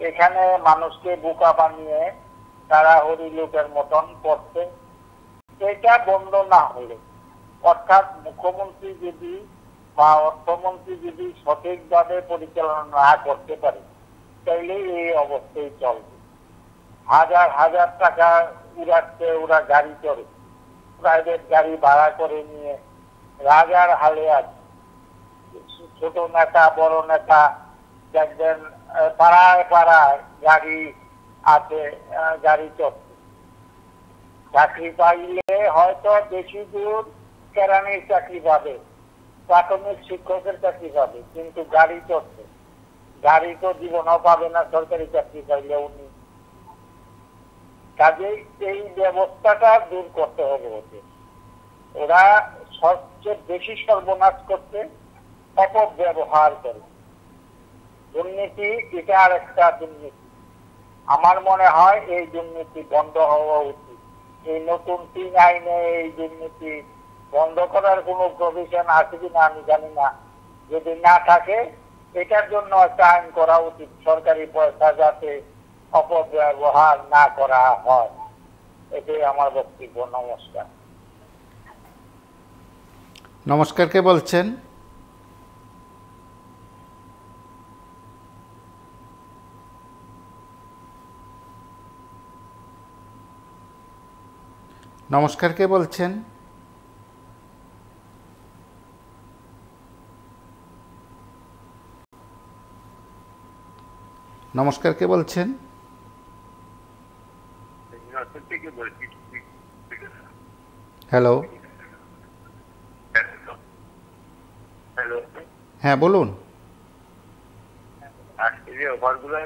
এখানে মানুষকে বোকা বানিয়ে তারা হরিলুটের মতন করছে। এটা বন্ধ না হলে, অর্থাৎ মুখ্যমন্ত্রী যদি বা অর্থমন্ত্রী যদি সঠিকভাবে পরিচালনা না করতে পারে, তাইলে এই অবস্থায় চলবে। হাজার হাজার টাকা উড়াচ্ছে, ওরা গাড়ি চড়ে, প্রাইভেট গাড়ি ভাড়া করে নিয়ে রাজার হালে আছে। ছোট নেতা, বড় নেতা দেখবেন পাড়ায় পাড়ায় গাড়ি আছে, গাড়ি চড়ছে। চাকরি পাইলে হয়তো বেশি দূর কেরানির চাকরি পাবে, প্রাথমিক শিক্ষকের চাকরি পাবে, কিন্তু গাড়ি চড়ছে। গাড়ি তো জীবনও পাবে না সরকারি চাকরি পাইলে উনি। কাজেই এই ব্যবস্থাটা দূর করতে হবে ওদের। ওরা সবচেয়ে বেশি সর্বনাশ করতে অপব্যবহার করে। দুর্নীতি, এটা আর একটা দুর্নীতি। আমার মনে হয় এই দুর্নীতি বন্ধ হওয়া উচিত। এই নতুন 3 আইনে এই দুর্নীতি বন্ধ করার কোনো প্রভিশন আছে কিনা আমি জানি না। যদি না থাকে, এটার জন্য একটা আইন করা উচিত, সরকারি পয়সা যাতে অপব্যবহার না করা হয়। এটাই আমার বক্তব্য। নমস্কার। নমস্কার, কে বলছেন? নমস্কার, কে বলছেন? নমস্কার, কে বলছেন? হ্যালো, হ্যাঁ বলুন। আজকে যে ওভারগুলো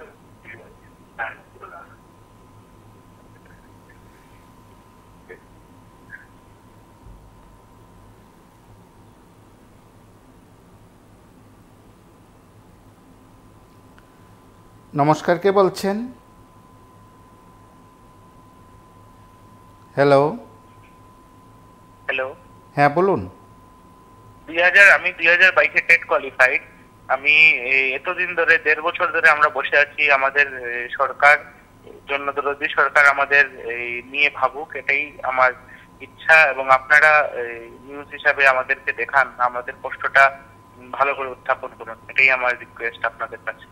নমস্কার, কে বলছেন? হ্যালো, হ্যালো, হ্যাঁ বলুন। আমি 2022-এ টেট কোয়ালিফাইড। আমি এতদিন ধরে 1.5 বছর ধরে আমরা বসে আছি। আমাদের সরকার, জনদরদী সরকার আমাদের নিয়ে ভাবুক, এটাই আমার ইচ্ছা। এবং আপনারা নিউজ হিসাবে আমাদেরকে দেখান, আমাদের কষ্টটা ভালো করে উত্থাপন করুন, এটাই আমার রিকোয়েস্ট আপনাদের কাছে।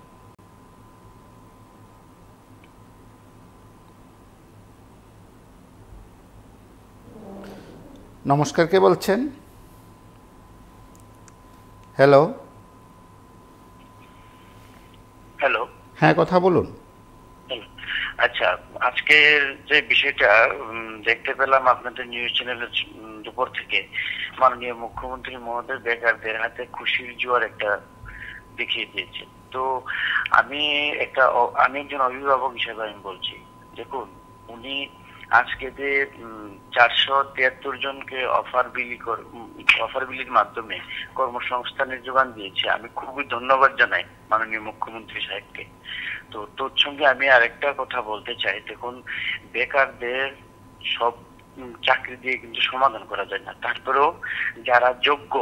নমস্কার, কে বলছেন? হ্যালো, হ্যালো, হ্যাঁ কথা বলুন। আচ্ছা, আজকের যে বিষয়টা দেখতে পেলাম আপনাদের নিউজ চ্যানেলের দুপুর থেকে, মাননীয় মুখ্যমন্ত্রী মহোদয় বেকারদের হাতে খুশির জোয়ার একটা দেখিয়ে দিয়েছে। তো আমি একজন অভিভাবক হিসেবে আমি বলছি, দেখুন, উনি আজকে যে 473 জনকে অফার বিলির মাধ্যমে কর্মসংস্থানের যোগান দিয়েছে, আমি খুবই ধন্যবাদ জানাই মাননীয় মুখ্যমন্ত্রী সাহেবকে। তো তোর সঙ্গে আমি আরেকটা কথা বলতে চাই। দেখুন, বেকারদের সব চাকরি দিয়ে কিন্তু সমাধান করা যায় না। তারপরেও যারা যোগ্য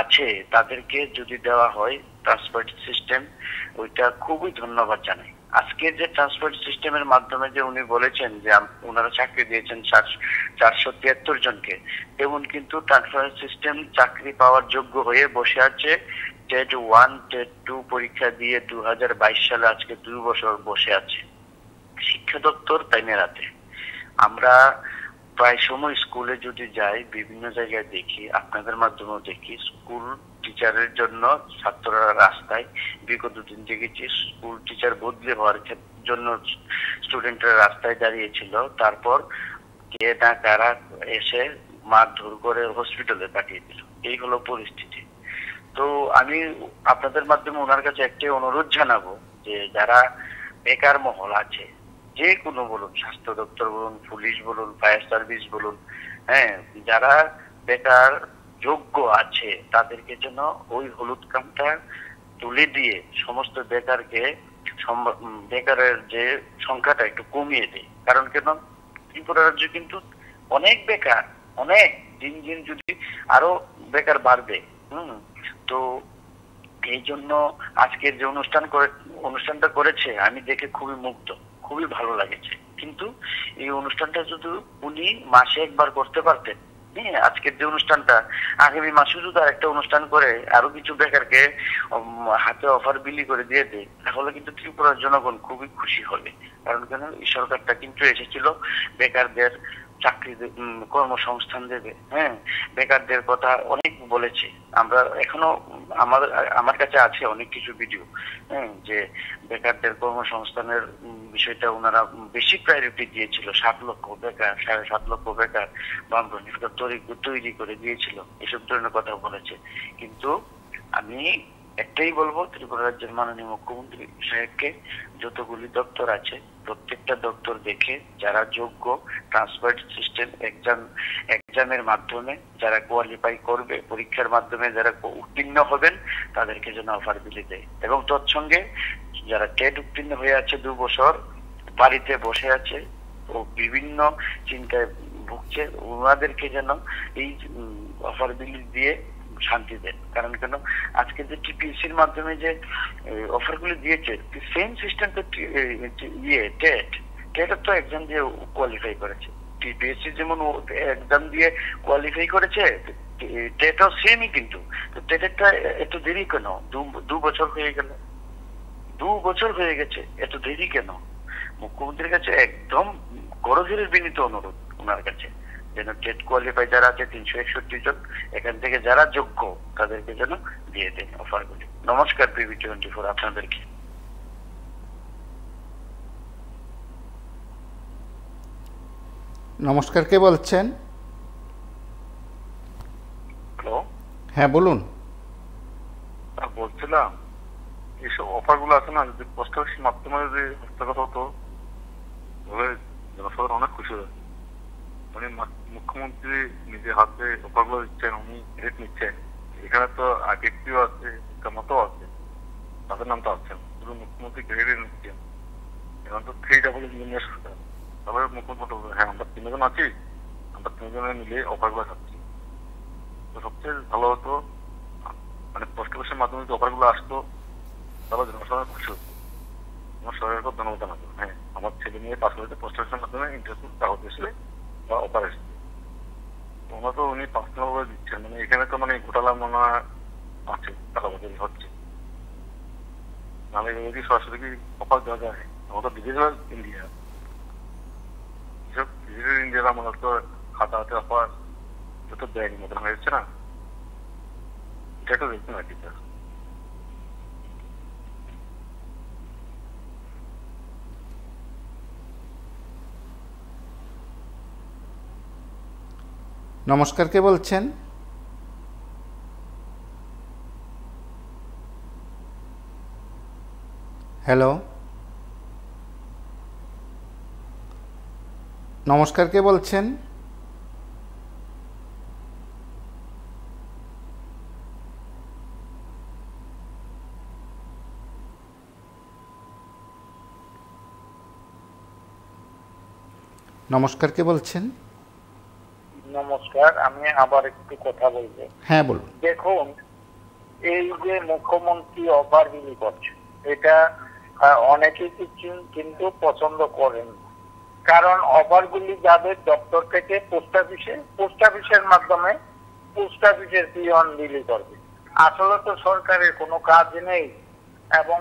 আছে তাদেরকে যদি দেওয়া হয় ট্রান্সপোর্ট সিস্টেম, ওইটা খুবই ধন্যবাদ জানাই। আজকের যে ট্রান্সপোর্ট সিস্টেমের মাধ্যমে যে উনি বলেছেন যে ওনারা চাকরি দিয়েছেন 473 জনকে, তেমন কিন্তু ট্রান্সপোর্ট সিস্টেম চাকরি পাওয়ার যোগ্য হয়ে বসে আছে টেট 1 টেট 2 পরীক্ষা দিয়ে 2022 সালে আজকে 2 বছর বসে আছে শিক্ষা দপ্তর তাইমেরাতে। আমরা প্রায় সময় স্কুলে যদি যাই, বিভিন্ন জায়গায় দেখি, আপনাদের মাধ্যমেও দেখি, স্কুল টিচারের জন্য ছাত্ররা রাস্তায়, বিগত দিন দেখেছি স্কুল টিচার বদলে হওয়ার জন্য স্টুডেন্টরা রাস্তায় দাঁড়িয়েছিল, তারপর কে না কারা এসে মারধর করে হসপিটালে পাঠিয়ে দিল। এই হলো পরিস্থিতি। তো আমি আপনাদের মাধ্যমে ওনার কাছে একটাই অনুরোধ জানাবো যে যারা বেকার মহল আছে, যে কোনো বলুন, স্বাস্থ্য দপ্তর বলুন, পুলিশ বলুন, ফায়ার সার্ভিস বলুন, হ্যাঁ, যারা বেকার যোগ্য আছে তাদেরকে যেন ওই হলুদ কামটা তুলে দিয়ে সমস্ত বেকারকে, বেকারের যে সংখ্যাটা একটু কমিয়ে দেয়। কারণ কেন, ত্রিপুরা রাজ্য কিন্তু অনেক বেকার, অনেক দিন দিন যদি আরো বেকার বাড়বে। তো এই জন্য আজকের যে অনুষ্ঠানটা করেছে আমি দেখে খুবই মুগ্ধ, খুবই ভালো লাগেছে। কিন্তু এই অনুষ্ঠানটা যদি উনি মাসে একবার করতে পারতেন, আজকের যে অনুষ্ঠানটা আগামী মাসে যদি আরেকটা অনুষ্ঠান করে আরো কিছু বেকারকে হাতে অফার বিলি করে দিয়ে দেয়, তাহলে কিন্তু ত্রিপুরার জনগণ খুবই খুশি হবে। কারণ কেন, এই সরকারটা কিন্তু এসেছিল বেকারদের চাকরি, কর্মসংস্থান দেবে। হ্যাঁ, বেকারদের কথা অনেক বলেছে। আমরা এখনো আমার কাছে আছে অনেক কিছু ভিডিও, যে বেকারদের কর্মসংস্থানের বিষয়টা ওনারা বেশি প্রায়োরিটি দিয়েছিল। 7 লক্ষ বেকার, 7.5 লক্ষ বেকার বামফ্রন্ট সরকার তৈরি করে দিয়েছিল, এসব ধরনের কথা বলেছে। কিন্তু আমি একটাই বলবো, ত্রিপুরা রাজ্যের মাননীয় মুখ্যমন্ত্রী সাহেবকে যতগুলি দপ্তর আছে প্রত্যেকটা দপ্তর দেখে যারা যোগ্য, ট্রান্সপোর্ট সিস্টেম এক্সামের মাধ্যমে যারা কোয়ালিফাই করবে, পরীক্ষার মাধ্যমে যারা উত্তীর্ণ হবেন তাদেরকে যেন অফার বিলি দেয়। এবং তৎসঙ্গে যারা টেট উত্তীর্ণ হয়ে আছে 2 বছর বাড়িতে বসে আছে ও বিভিন্ন চিন্তায় ভুগছে, ওনাদেরকে যেন এই অফার বিলি দিয়ে শান্তি দেন। কারণ কেন, আজকে যে টিপিএসসির মাধ্যমে যে অফারগুলি দিয়েছে, সেম সিস্টেম তো টেট তো এক্সাম দিয়ে কোয়ালিফাই করেছে। টিপিএসসি যেমন এক্সাম দিয়ে কোয়ালিফাই করেছে, টেটও সেমই। কিন্তু টেটেরটা এত দেরি কেন? 2 বছর হয়ে গেল, 2 বছর হয়ে গেছে, এত দেরি কেন? মুখ্যমন্ত্রীর কাছে একদম গরজের বিনীত অনুরোধ ওনার কাছে যেন টেট কোয়ালিফাই যারা আছে 361 জন, এখান থেকে যারা যোগ্য তাদেরকে যেন দিয়ে দেন অফারগুলি। নমস্কার PV24 আপনাদেরকে। নমস্কার, কে বলছেন? হ্যালো, হ্যাঁ বলুন। বলছিলাম এইসব অফারগুলো আছে না, যদি পোস্ট অফিসের মাধ্যমে যদি হস্তগত হতো তাহলে জনসাধারণ অনেক খুশি হবে। উনি মুখ্যমন্ত্রী নিজে হাতে অফারগুলো দিচ্ছেন, উনি রেট নিচ্ছেন। এখানে তো আগেও আছে, কামাতো আছে, তাদের নাম তো আসছেন, শুধু মুখ্যমন্ত্রী ক্রেডিট নিচ্ছেন। এখন তো 3 ইঞ্জিনিয়ার সরকার, তাহলে মুখ্যমন্ত্রী হ্যাঁ আমরা 3 জন আছি, আমরা 3 জনে মিলে অফারগুলো খাচ্ছি। তো সবচেয়ে ভালো হতো মানে পোস্ট অফিসের মাধ্যমে যদি অফারগুলো আসতো, তাহলে জনসাধারণ খুশি হতো। আমার সরকারকে ধন্যবাদ জানাবো। হ্যাঁ, আমার ছেলে নিয়ে পাস করেছে পোস্ট অফিসের মাধ্যমে ইন্টারভিউ কাগজ এসে বা অফার এসেছে। ওনারা তো উনি পার্সোনাল ভাবে দিচ্ছেন, মানে এখানে তো মানে ঘোটালা মনে আছে, টাকা পয়সা হচ্ছে। নাহলে যদি সরাসরি কি অফার দেওয়া যায়? আমার তো ডিজিটাল ইন্ডিয়া, এসব ডিজিটাল ইন্ডিয়ার আমার তো খাতা হাতে অফার যত ব্যাংক মতন হয়েছে না, এটা তো দেখুন আর কি। নমস্কার, কে বলছেন? হ্যালো, নমস্কার, কে বলছেন? নমস্কার, কে বলছেন? নমস্কার, আমি আবার একটু কথা বলবো। হ্যাঁ বলুন। দেখুন, এই যে মুখ্যমন্ত্রী অফার বিলি করছে, এটা অনেকেই কিন্তু পছন্দ করেন, কারণ অফারগুলি যাবে দপ্তর থেকে পোস্ট অফিসে, পোস্ট অফিসের মাধ্যমে পোস্ট অফিসের পিয়ন বিলি করবে। আসলে তো সরকারের কোনো কাজ নেই, এবং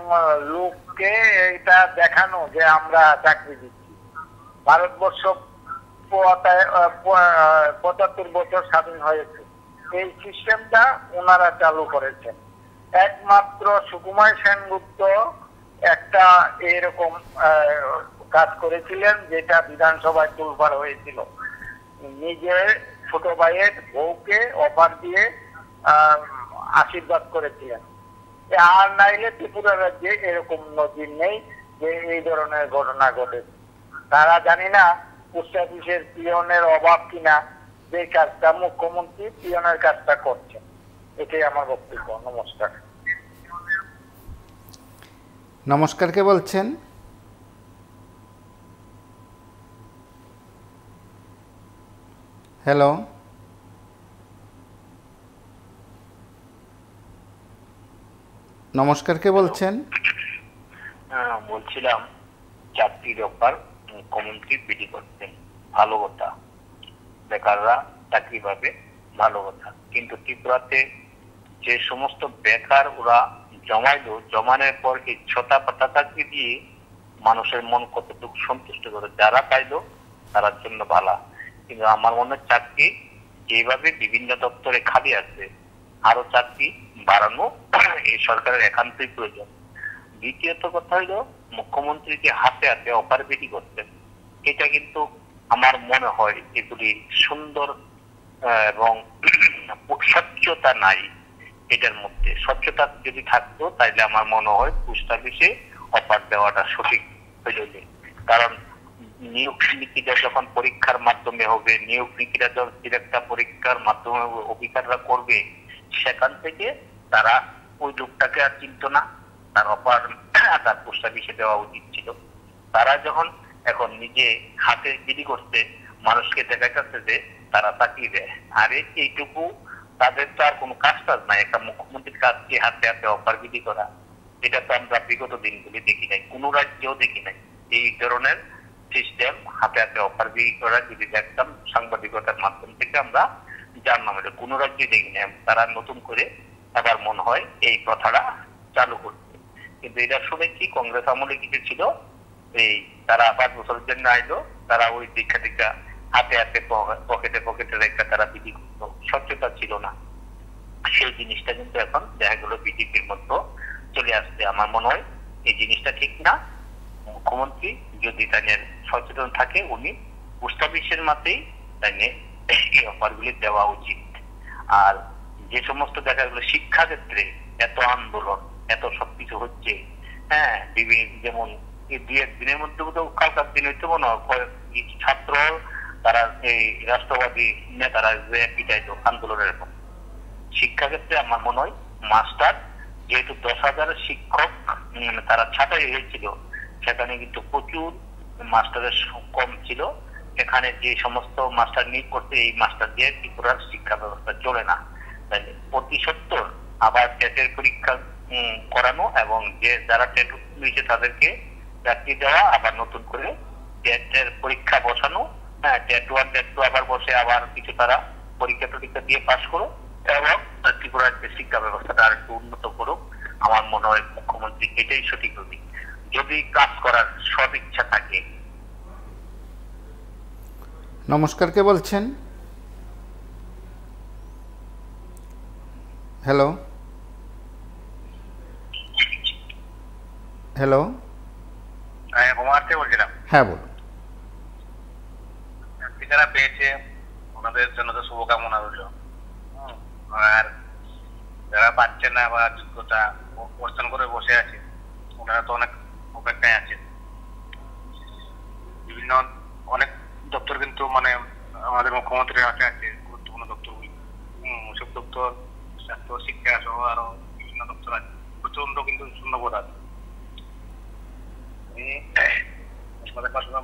লোককে এটা দেখানো যে আমরা চাকরি দিচ্ছি। ভারতবর্ষ ৭৫ বছর স্বাধীন হয়েছে, এই সিস্টেমটা ওনারা চালু করেছেন। একমাত্র সুকুমার সেনগুপ্ত একটা এরকম কাজ করেছিলেন, যেটা বিধানসভায় তোলপাড় হয়েছিল। নিজের ছোট ভাইয়ের বউকে অফার দিয়ে আশীর্বাদ করেছিলেন। আর নাইলে ত্রিপুরা রাজ্যে এরকম নজির নেই যে এই ধরনের ঘটনা ঘটেছে। তারা জানি না পোস্ট অফিসের পিয়নের অভাব কিনা, যে কাজটা মুখ্যমন্ত্রী পিয়নের কাজটা করছেন। এটাই আমার বক্তব্য। নমস্কার। নমস্কার, কে বলছেন? হ্যালো, নমস্কার, কে বলছেন? বলছিলাম চাকরির অফার মুখ্যমন্ত্রী বিলি করতেন, ভালো কথা, বেকাররা চাকরি পাবে, ভালো কথা। কিন্তু ত্রিপুরাতে যে সমস্ত বেকার ওরা জমাইলো, জমানোর পর এই ছটা পাতা চাকরি দিয়ে মানুষের মন কতটুকু সন্তুষ্ট করে, যারা পাইলো তার জন্য ভালো। কিন্তু আমার মনে হয় চাকরি যেভাবে বিভিন্ন দপ্তরে খালি আছে, আরো চাকরি বাড়ানো এই সরকারের একান্তই প্রয়োজন। দ্বিতীয়ত কথা হইলো, মুখ্যমন্ত্রী যে হাতে হাতে অফার বিলি করতেন, এটা কিন্তু আমার মনে হয় এগুলি সুন্দর এবং স্বচ্ছতা নাই এটার মধ্যে। স্বচ্ছতা যদি থাকতো তাহলে আমার মনে হয় পোস্ট অফিসে অফার দেওয়াটা সঠিক হইল। কারণ নিয়োগ নীতিটা যখন পরীক্ষার মাধ্যমে হবে, নিয়োগ নীতিটা যখন একটা পরীক্ষার মাধ্যমে অফিসাররা করবে, সেখান থেকে তারা ওই লোকটাকে আর চিনত না, তার অফার তার পোস্ট অফিসে দেওয়া উচিত ছিল। তারা যখন এখন নিজে হাতে বিলি করতে, মানুষকে দেখা যাচ্ছে যে তারা চাকরি দেয়। আর এইটুকু তাদের তো আর কোনো কাজ নাই। একটা মুখ্যমন্ত্রীর কাজকে হাতে হাতে অফার বিলি করা, এটা তো আমরা বিগত দিনগুলি দেখি নাই, কোনো রাজ্যেও দেখি নাই এই ধরনের সিস্টেম। হাতে হাতে অফার বিলি করা যদি দেখতাম সাংবাদিকতার মাধ্যম থেকে আমরা জানলাম, এটা কোনো রাজ্যে দেখি নাই। তারা নতুন করে আবার মনে হয় এই প্রথাটা চালু করছে। কিন্তু এটা শুনেছি কংগ্রেস আমলে কিছু ছিল, এই তারা 5 বছরের জন্য আইলো, তারা ওই দীক্ষা হাতে হাতে পকেটে পকেটে রেখে তারা বিধি করত, স্বচ্ছতা ছিল না। সেই জিনিসটা কিন্তু এখন দেখা গেল বিজেপির মধ্যে চলে আসছে। আমার মনে হয় এই জিনিসটা ঠিক না। মুখ্যমন্ত্রী যদি তাদের সচেতন থাকে, উনি পোস্ট অফিসের মাতেই তাই এই অফারগুলি দেওয়া উচিত। আর যে সমস্ত দেখা গেল শিক্ষা ক্ষেত্রে এত আন্দোলন, এত সবকিছু হচ্ছে, হ্যাঁ, বিভিন্ন যেমন এই 2-1 দিনের মধ্যে কালকার দিন হইতে মনে হয় ছাত্র তারা এই রাষ্ট্রবাদী নেতারা যে পিটাইতো আন্দোলনের এখন। শিক্ষা ক্ষেত্রে আমার মনে হয় মাস্টার, যেহেতু 10,000 শিক্ষক তারা ছাঁটাই হয়েছিল, সেখানে কিন্তু প্রচুর মাস্টারের কম ছিল। এখানে যে সমস্ত মাস্টার নিয়োগ করতে, এই মাস্টার দিয়ে ত্রিপুরার শিক্ষা ব্যবস্থা চলে না। তাহলে অতি সত্তর আবার টেটের পরীক্ষা করানো, এবং যে যারা টেট হয়েছে তাদেরকে চাকরি দেওয়া, আবার নতুন করে টেটের পরীক্ষা বসানো, হ্যাঁ, টেট 1 টেট 2 আবার বসে আবার কিছু তারা পরীক্ষা টরীক্ষা দিয়ে পাস করো, এবং ত্রিপুরার যে শিক্ষা ব্যবস্থাটা আর একটু উন্নত করুক। আমার মনে হয় মুখ্যমন্ত্রী এটাই সঠিক হবে, যদি কাজ করার সব ইচ্ছা থাকে। নমস্কার, কে বলছেন? হ্যালো, হ্যালো, বলছিলাম। হ্যাঁ বলুন। যারা পেয়েছে ওনাদের জন্য তো শুভকামনা রইল, আর যারা পাচ্ছে না বা যোগ্যতা অর্জন করে বসে আছে, ওনারা তো অনেক অপেক্ষায় আছে। বিভিন্ন অনেক দপ্তর কিন্তু মানে আমাদের মুখ্যমন্ত্রীর হাতে আছে, গুরুত্বপূর্ণ দপ্তরগুলি। ওসব দপ্তর, স্বাস্থ্য, শিক্ষা সহ আরো বিভিন্ন দপ্তর আছে, প্রচন্ড কিন্তু শূন্যবোধ আছে। আমি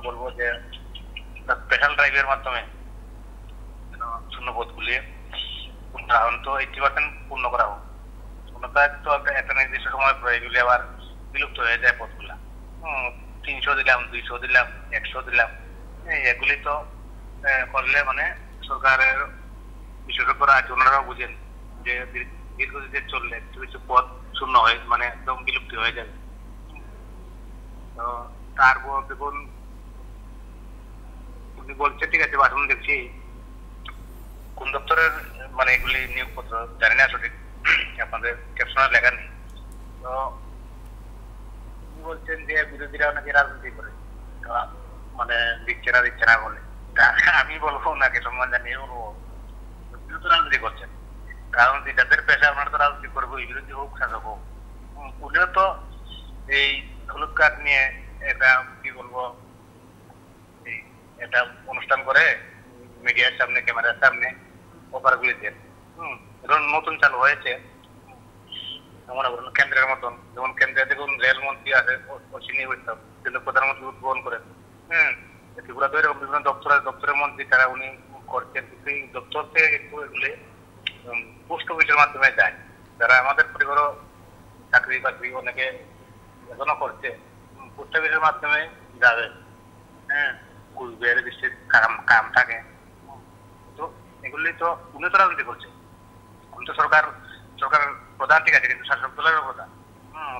বলবো যে স্পেশাল ড্রাইভের মাধ্যমে শূন্য পদগুলি অন্তত 80% পূর্ণ করা হোক। শূন্যতা তো একটা নির্দিষ্ট সময় পরে এগুলি আবার বিলুপ্ত হয়ে যায় পদগুলা। 300 দিলাম, 200 দিলাম, 100 দিলাম, এগুলি তো করলে মানে সরকারের বিশেষজ্ঞরা আছে ওনারাও বুঝেন যে দীর্ঘদিনে চললে কিছু কিছু পদ শূন্য হয়ে মানে একদম বিলুপ্তি হয়ে যাবে। তো তারপর দেখুন উনি বলছে ঠিক আছে বাসন দেখছি কোন দপ্তরের মানে এগুলি নিয়োগপত্র জানি না সঠিক, আপনাদের ক্যাপশনে লেখা নেই। তো বলছেন যে বিরোধীরা নাকি রাজনীতি করে মানে দিচ্ছে না বলে। আমি বলবো ওনাকে সম্মান জানিয়ে বলবো রাজনীতি করছেন, কারণ যাদের পেশা আপনারা তো রাজনীতি করবো, বিরোধী হোক শাসক হোক। উনিও তো এই হলুদ কার্ড নিয়ে এটা কি বলবো এটা অনুষ্ঠান করে মিডিয়ার সামনে ক্যামেরার সামনে অফারগুলি দেন। এখন নতুন চালু হয়েছে মনে করুন কেন্দ্রের মতন, যেমন কেন্দ্রে দেখুন রেলমন্ত্রী আছে অশ্বিনী বৈষ্ণব, কিন্তু প্রধানমন্ত্রী উদ্বোধন করেন। ত্রিপুরাতে এরকম বিভিন্ন দপ্তরের মন্ত্রী তারা উনি করছেন, কিন্তু এই দপ্তর থেকে একটু এগুলি পোস্ট অফিসের মাধ্যমে যায়। যারা আমাদের পরিবারও চাকরি বাকরি অনেকে এখনো করছে, পোস্ট অফিসের মাধ্যমে যাবে। কুচবিহারে দৃষ্টির কাম থাকে, তো এগুলি তো উনি তো রাজনীতি করছে। উনি তো সরকার প্রধান ঠিক আছে, কিন্তু শাসক দলের প্রধান,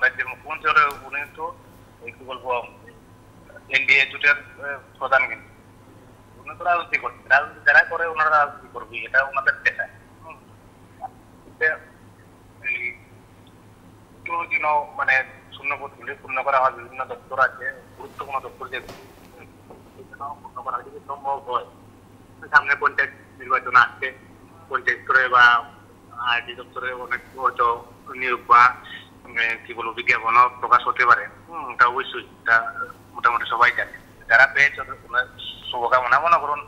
রাজ্যের মুখ্যমন্ত্রী হলে উনি তো কি বলবো এনডিএ জোটের প্রধান, কিন্তু উনি তো রাজনীতি করছে। রাজনীতি যারা করে ওনারা রাজনীতি করবে, এটা ওনাদের পেশা। যেন মানে শূন্যপদগুলি পূর্ণ করা হয়, বিভিন্ন দপ্তর আছে গুরুত্বপূর্ণ দপ্তর যেগুলো পূর্ণ করা যদি সম্ভব হয়। সামনে পঞ্চায়েত নির্বাচন আসছে, পঞ্চায়েত স্তরে বা আইটি দপ্তরে অনেক হয়তো নিয়োগ বা কি বলবো বিজ্ঞাপন প্রকাশ হতে পারে। এটা অবশ্যই এটা মোটামুটি সবাই জানে। যারা পেয়েছে শুভকামনা মনে করুন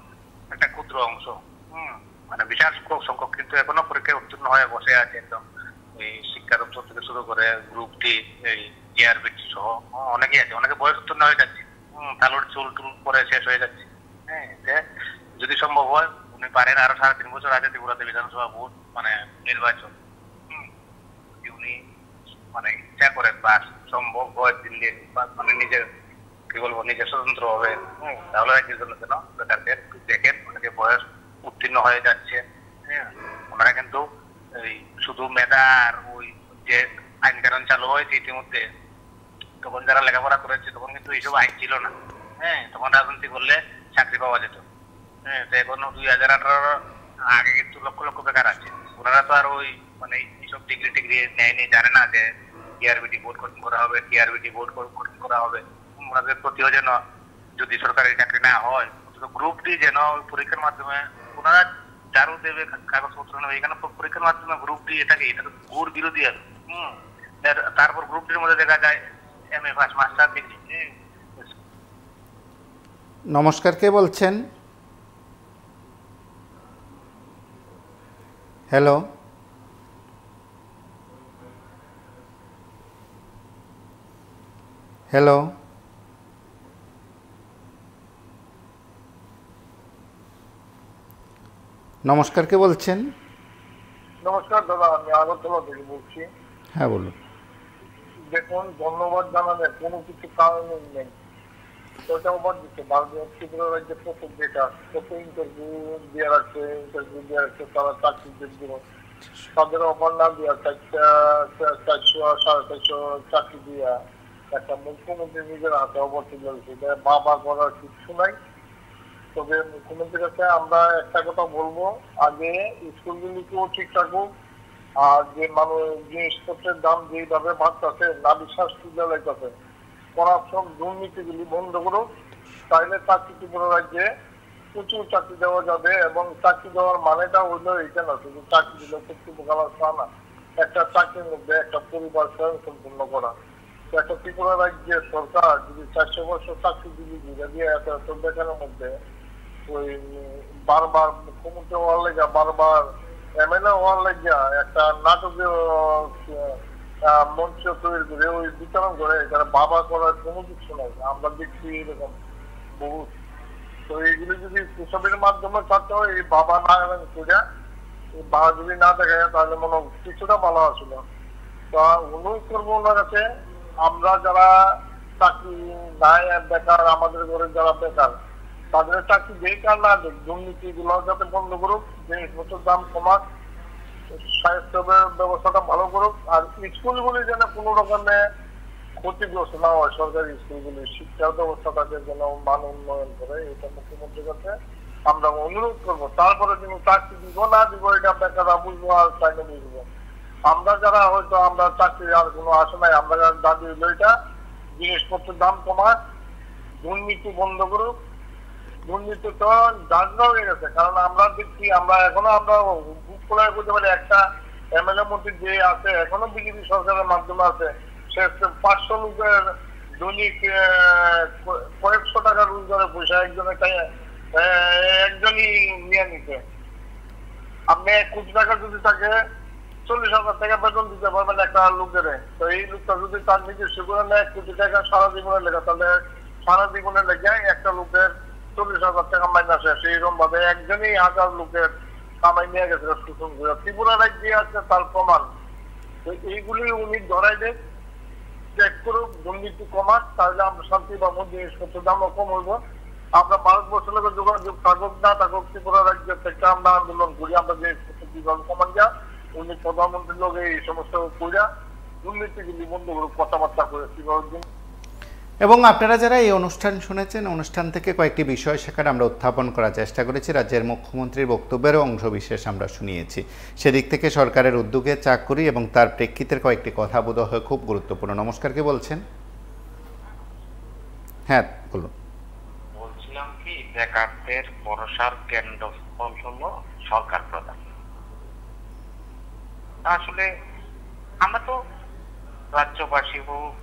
একটা ক্ষুদ্র অংশ, মানে বিশাল সংখ্যক কিন্তু এখনো পরীক্ষায় উত্তীর্ণ হয়ে বসে আছে। একদম এই শিক্ষা দপ্তর থেকে শুরু করে গ্রুপ ডি, এই জিআরবিটি সহ অনেকেই আছে, অনেকে বয়স উত্তীর্ণ হয়ে যাচ্ছে, তালুর চুল টুল পরে শেষ হয়ে যাচ্ছে। যদি সম্ভব হয় উনি পারেন আরো 3.5 বছর আগে ত্রিপুরাতে বিধানসভা ভোট মানে নির্বাচন, যদি উনি মানে ইচ্ছা করেন বা সম্ভব হয় দিল্লির মানে নিজের কি বলবো নিজের স্বতন্ত্র হবে, তাহলে রাজ্যের জন্য কেন বেকারদের দেখেন অনেকে বয়স উত্তীর্ণ হয়ে যাচ্ছে। ওনারা কিন্তু এই শুধু মেধার ওই যে আইন কানুন চালু হয়েছে ইতিমধ্যে, তখন যারা লেখাপড়া করেছে তখন কিন্তু এইসব আইন ছিল না। তখন রাজনীতি করলে চাকরি পাওয়া যেত। তো এখন 2018 আগে কিন্তু লক্ষ লক্ষ বেকার আছে। ওনারা তো আর ওই মানে এইসব ডিগ্রি নেয়নি, জানে না যে টিআরবিটি বোর্ড গঠন করা হবে, টিআরবিটি বোর্ড গঠন করা হবে। ওনাদের প্রতিও যেন যদি সরকারি চাকরি না হয় গ্রুপ ডি যেন পরীক্ষার মাধ্যমে ওনারা যারও দেবে কাগজপত্র নেবে, এখানে পরীক্ষার মাধ্যমে গ্রুপ ডি এটা তো ঘুর বিরোধী আছে। তারপর গ্রুপ ডির মধ্যে দেখা যায় এমএ পাস মাস্টার ডিগ্রি। নমস্কার, কে বলছেন? হ্যালো, হ্যালো, নমস্কার, কে বলছেন? নমস্কার দাদা, আমি আগরতলা থেকে বলছি। হ্যাঁ বলুন। দেখুন, ধন্যবাদ জানালে কোনো কিছু কারণ নেই, ওটা ওভার দিচ্ছে। ভারতীয় ত্রিপুরা রাজ্যে প্রথম বেকার কত ইন্টারভিউ দিয়ে রাখছে, তারা চাকরি দিল, তাদের অফার না দিয়া 400-450 চাকরি দিয়া একটা মুখ্যমন্ত্রী নিজের হাতে অফার তুলে দিচ্ছে। বাবা করার কিছু নাই। তবে মুখ্যমন্ত্রীর কাছে আমরা একটা কথা বলবো, আগে স্কুলগুলিকেও ঠিক থাকুক, আর যে মানুষ জিনিসপত্রের দাম যেইভাবে বাড়তেছে না বিশ্বাস লাগতেছে, করাপশন দুর্নীতিগুলি বন্ধ করুক, তাইলে চাকরি ত্রিপুরা রাজ্যে প্রচুর চাকরি দেওয়া যাবে। এবং চাকরি দেওয়ার মানেটা হইলো এইটা না শুধু চাকরি দিলে উপকার না, একটা চাকরির মধ্যে একটা পরিবার স্বয়ংসম্পূর্ণ করা। একটা ত্রিপুরা রাজ্যের সরকার যদি 400 বছর চাকরি দিয়ে এত বেকারের মধ্যে ওই বারবার মুখ্যমন্ত্রী হওয়ার লেগা, বারবার এমএলএ হওয়ার লেগা একটা নাটকীয় মঞ্চ তৈরি করে ওই বিতরণ করে, এখানে বাবা করার কোনো কিছু নাই। আমরা দেখছি এরকম বহু তো এইগুলি যদি প্রসবের মাধ্যমে ছাড়তে হয়, এই বাবা না করে বাবা যদি না দেখা যায় তাহলে মনে হয় কিছুটা ভালো আসছিল। তো অনুরোধ করবো ওনার কাছে, আমরা যারা চাকরি নাই বেকার, আমাদের ঘরে যারা বেকার তাদের চাকরি বেকার না দেখ, দুর্নীতি গুলো যাতে বন্ধ করুক, জিনিসপত্রের দাম কমাক, স্বাস্থ্য ব্যবস্থাটা ভালো করুক, আর স্কুলগুলি যেন কোনো রকমে ক্ষতিগ্রস্ত না হয়, সরকারি স্কুলগুলি শিক্ষার ব্যবস্থাটাকে যেন মান উন্নয়ন করে, এটা মুখ্যমন্ত্রীর কাছে আমরা অনুরোধ করবো। তারপরে কিন্তু চাকরি দিব না দিব এটা বেকাররা বুঝবো আর চাইলে বুঝবো। আমরা যারা হয়তো আমরা চাকরি আর কোনো আসে নাই, আমরা দাবি হইলো এটা জিনিসপত্রের দাম কমাক, দুর্নীতি বন্ধ করুক। দুর্নীতি তো জানরা হয়ে গেছে, কারণ আমরা দেখছি আমরা এখনো আমরা বুক করে বলতে পারি একটা এমএলএ মন্ত্রী যে আছে এখনো বিজেপি সরকারের মাধ্যমে আছে, সে 500 লোকের দৈনিক কয়েকশো টাকা রোজগারের পয়সা একজনই নিয়ে নিতে। আপনি 1 কোটি টাকা যদি থাকে 40,000 টাকা বেতন দিতে পারবেন একটা লোকের, তো এই লোকটা যদি তার নিজস্ব করে নেয় 1 কোটি টাকা সারা জীবনের লেখা, তাহলে সারা জীবনের লেগে একটা লোকের 40,000 টাকা মাইনাস আসে। এইরকম ভাবে একজনই 1000 লোকের কামাই নিয়ে গেছে শোষণ করে। ত্রিপুরা রাজ্যে আছে তার প্রমাণ। তো এইগুলি উনি ধরাই দেন, চেক করুক, দুর্নীতি কমাক, তাহলে আমরা শান্তি পাবো, জিনিসপত্রের দামও কম হইব। আমরা ভারতবর্ষের লোকের যোগাযোগ থাকুক না থাকুক, ত্রিপুরা রাজ্যের থেকে আমরা আন্দোলন করি, আমরা জিনিসপত্র কিভাবে কমান যা, উনি প্রধানমন্ত্রীর লোক এই সমস্ত কইরা দুর্নীতিগুলি বন্ধ করুক, কথাবার্তা করে কিভাবে। এবং আপনারা যারা এই অনুষ্ঠান শুনেছেন, অনুষ্ঠান থেকে কয়েকটি বিষয় সেখানে আমরা উত্থাপন করার চেষ্টা করেছি। রাজ্যের মুখ্যমন্ত্রীর বক্তব্যেরও অংশবিশেষ আমরা শুনিয়েছি। সেদিক থেকে সরকারের উদ্যোগে চাকরি এবং তার প্রেক্ষিতের কয়েকটি কথা বোধ হয় খুব গুরুত্বপূর্ণ। নমস্কার, কে বলছেন? হ্যাঁ বলুন। বলছিলাম কি, বেকারদের ভরসার কেন্দ্রস্থল হলো সরকার প্রধান। আসলে আমরা তো রাজ্যবাসী হোক,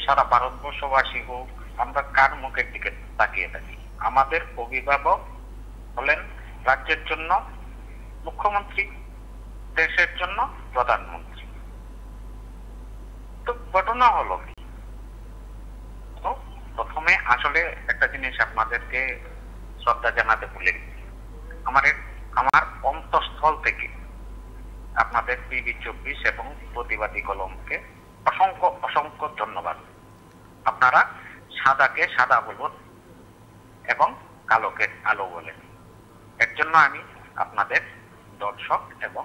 সারা ভারতবর্ষবাসী হোক, আমরা কার মুখের দিকে তাকিয়ে থাকি? আমাদের অভিভাবক হলেন রাজ্যের জন্য মুখ্যমন্ত্রী, দেশের জন্য প্রধানমন্ত্রী। তো ঘটনা হলো কি, তো প্রথমে আসলে একটা জিনিস আপনাদেরকে শ্রদ্ধা জানাতে ভুলে গেছি। আমার অন্তঃস্থল থেকে আপনাদের টিভি 24 এবং প্রতিবাদী কলমকে অসংখ্য অসংখ্য ধন্যবাদ। আপনারা সাদাকে সাদা বলুন এবং কালোকে আলো বলেন, এর জন্য আমি আপনাদের দর্শক এবং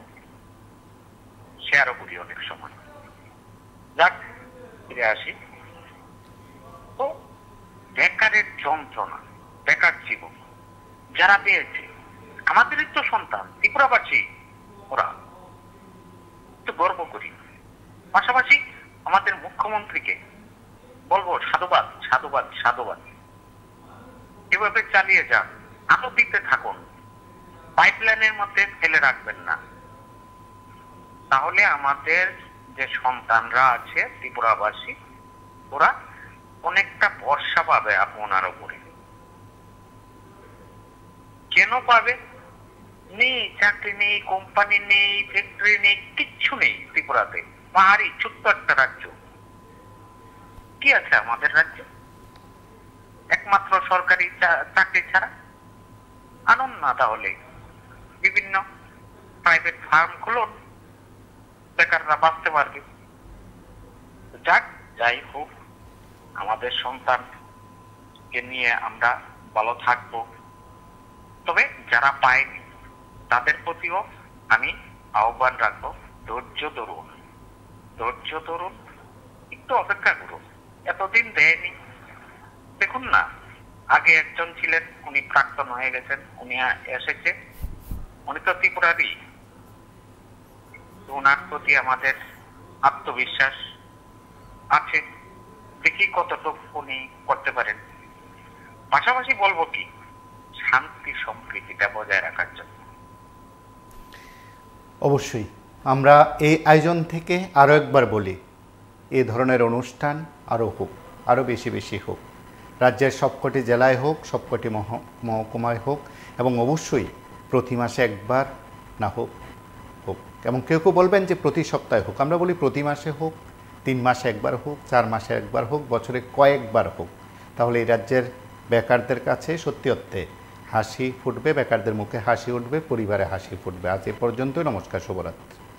শেয়ারও করি অনেক সময়। যাক, ফিরে আসি। তো বেকারের যন্ত্রণা, বেকার জীবন যারা পেয়েছে, আমাদেরই তো সন্তান, ত্রিপুরাবাসী, ওরা তো গর্ব করি। পাশাপাশি আমাদের মুখ্যমন্ত্রীকে বলবো সাধুবাদ, সাধুবাদ, সাধুবাদ। এভাবে চালিয়ে যান, আলো দিতে থাকুন, পাইপলাইনের মধ্যে ফেলে রাখবেন না। তাহলে আমাদের যে সন্তানরা আছে ত্রিপুরাবাসী, ওরা অনেকটা ভরসা পাবে আপনার উপরে। কেন পাবে? নেই চাকরি, নেই কোম্পানি, নেই ফ্যাক্টরি, নেই কিচ্ছু নেই ত্রিপুরাতে। পাহাড়ি ছোট্ট একটা রাজ্য, কি আছে আমাদের রাজ্যে? একমাত্র সরকারি চাকরি ছাড়া। আনুন না তাহলে বিভিন্ন প্রাইভেট ফার্ম খুলুন, বেকাররা বাঁচতে পারবে। যাক, যাই হোক, আমাদের সন্তানকে নিয়ে আমরা ভালো থাকবো। তবে যারা পায়নি তাদের প্রতিও আমি আহ্বান রাখবো, ধৈর্য ধরুন, ধৈর্য ধরুন, একটু অপেক্ষা করুন। এতদিন দেয়নি, দেখুন না, আগে একজন ছিলেন, উনি প্রাক্তন হয়ে গেছেন, উনি এসেছে, উনি তো ত্রিপুরারই। ওনার প্রতি আমাদের আত্মবিশ্বাস আছে, দেখি কতটুকু উনি করতে পারেন। পাশাপাশি বলবো কি, শান্তি সম্প্রীতিটা বজায় রাখার জন্য। অবশ্যই আমরা এই আয়োজন থেকে আরও একবার বলি, এই ধরনের অনুষ্ঠান আরও হোক, আরও বেশি বেশি হোক, রাজ্যের সবকটি জেলায় হোক, সবকটি মহকুমায় হোক, এবং অবশ্যই প্রতি মাসে একবার না হোক হোক। এবং কেউ কেউ বলবেন যে প্রতি সপ্তাহে হোক, আমরা বলি প্রতি মাসে হোক, 3 মাসে একবার হোক, 4 মাসে একবার হোক, বছরে কয়েকবার হোক। তাহলে এই রাজ্যের বেকারদের কাছে সত্যি অর্থে হাসি ফুটবে, বেকারদের মুখে হাসি উঠবে, পরিবারে হাসি ফুটবে। আজ এ পর্যন্ত। নমস্কার, শুভরাত্রি।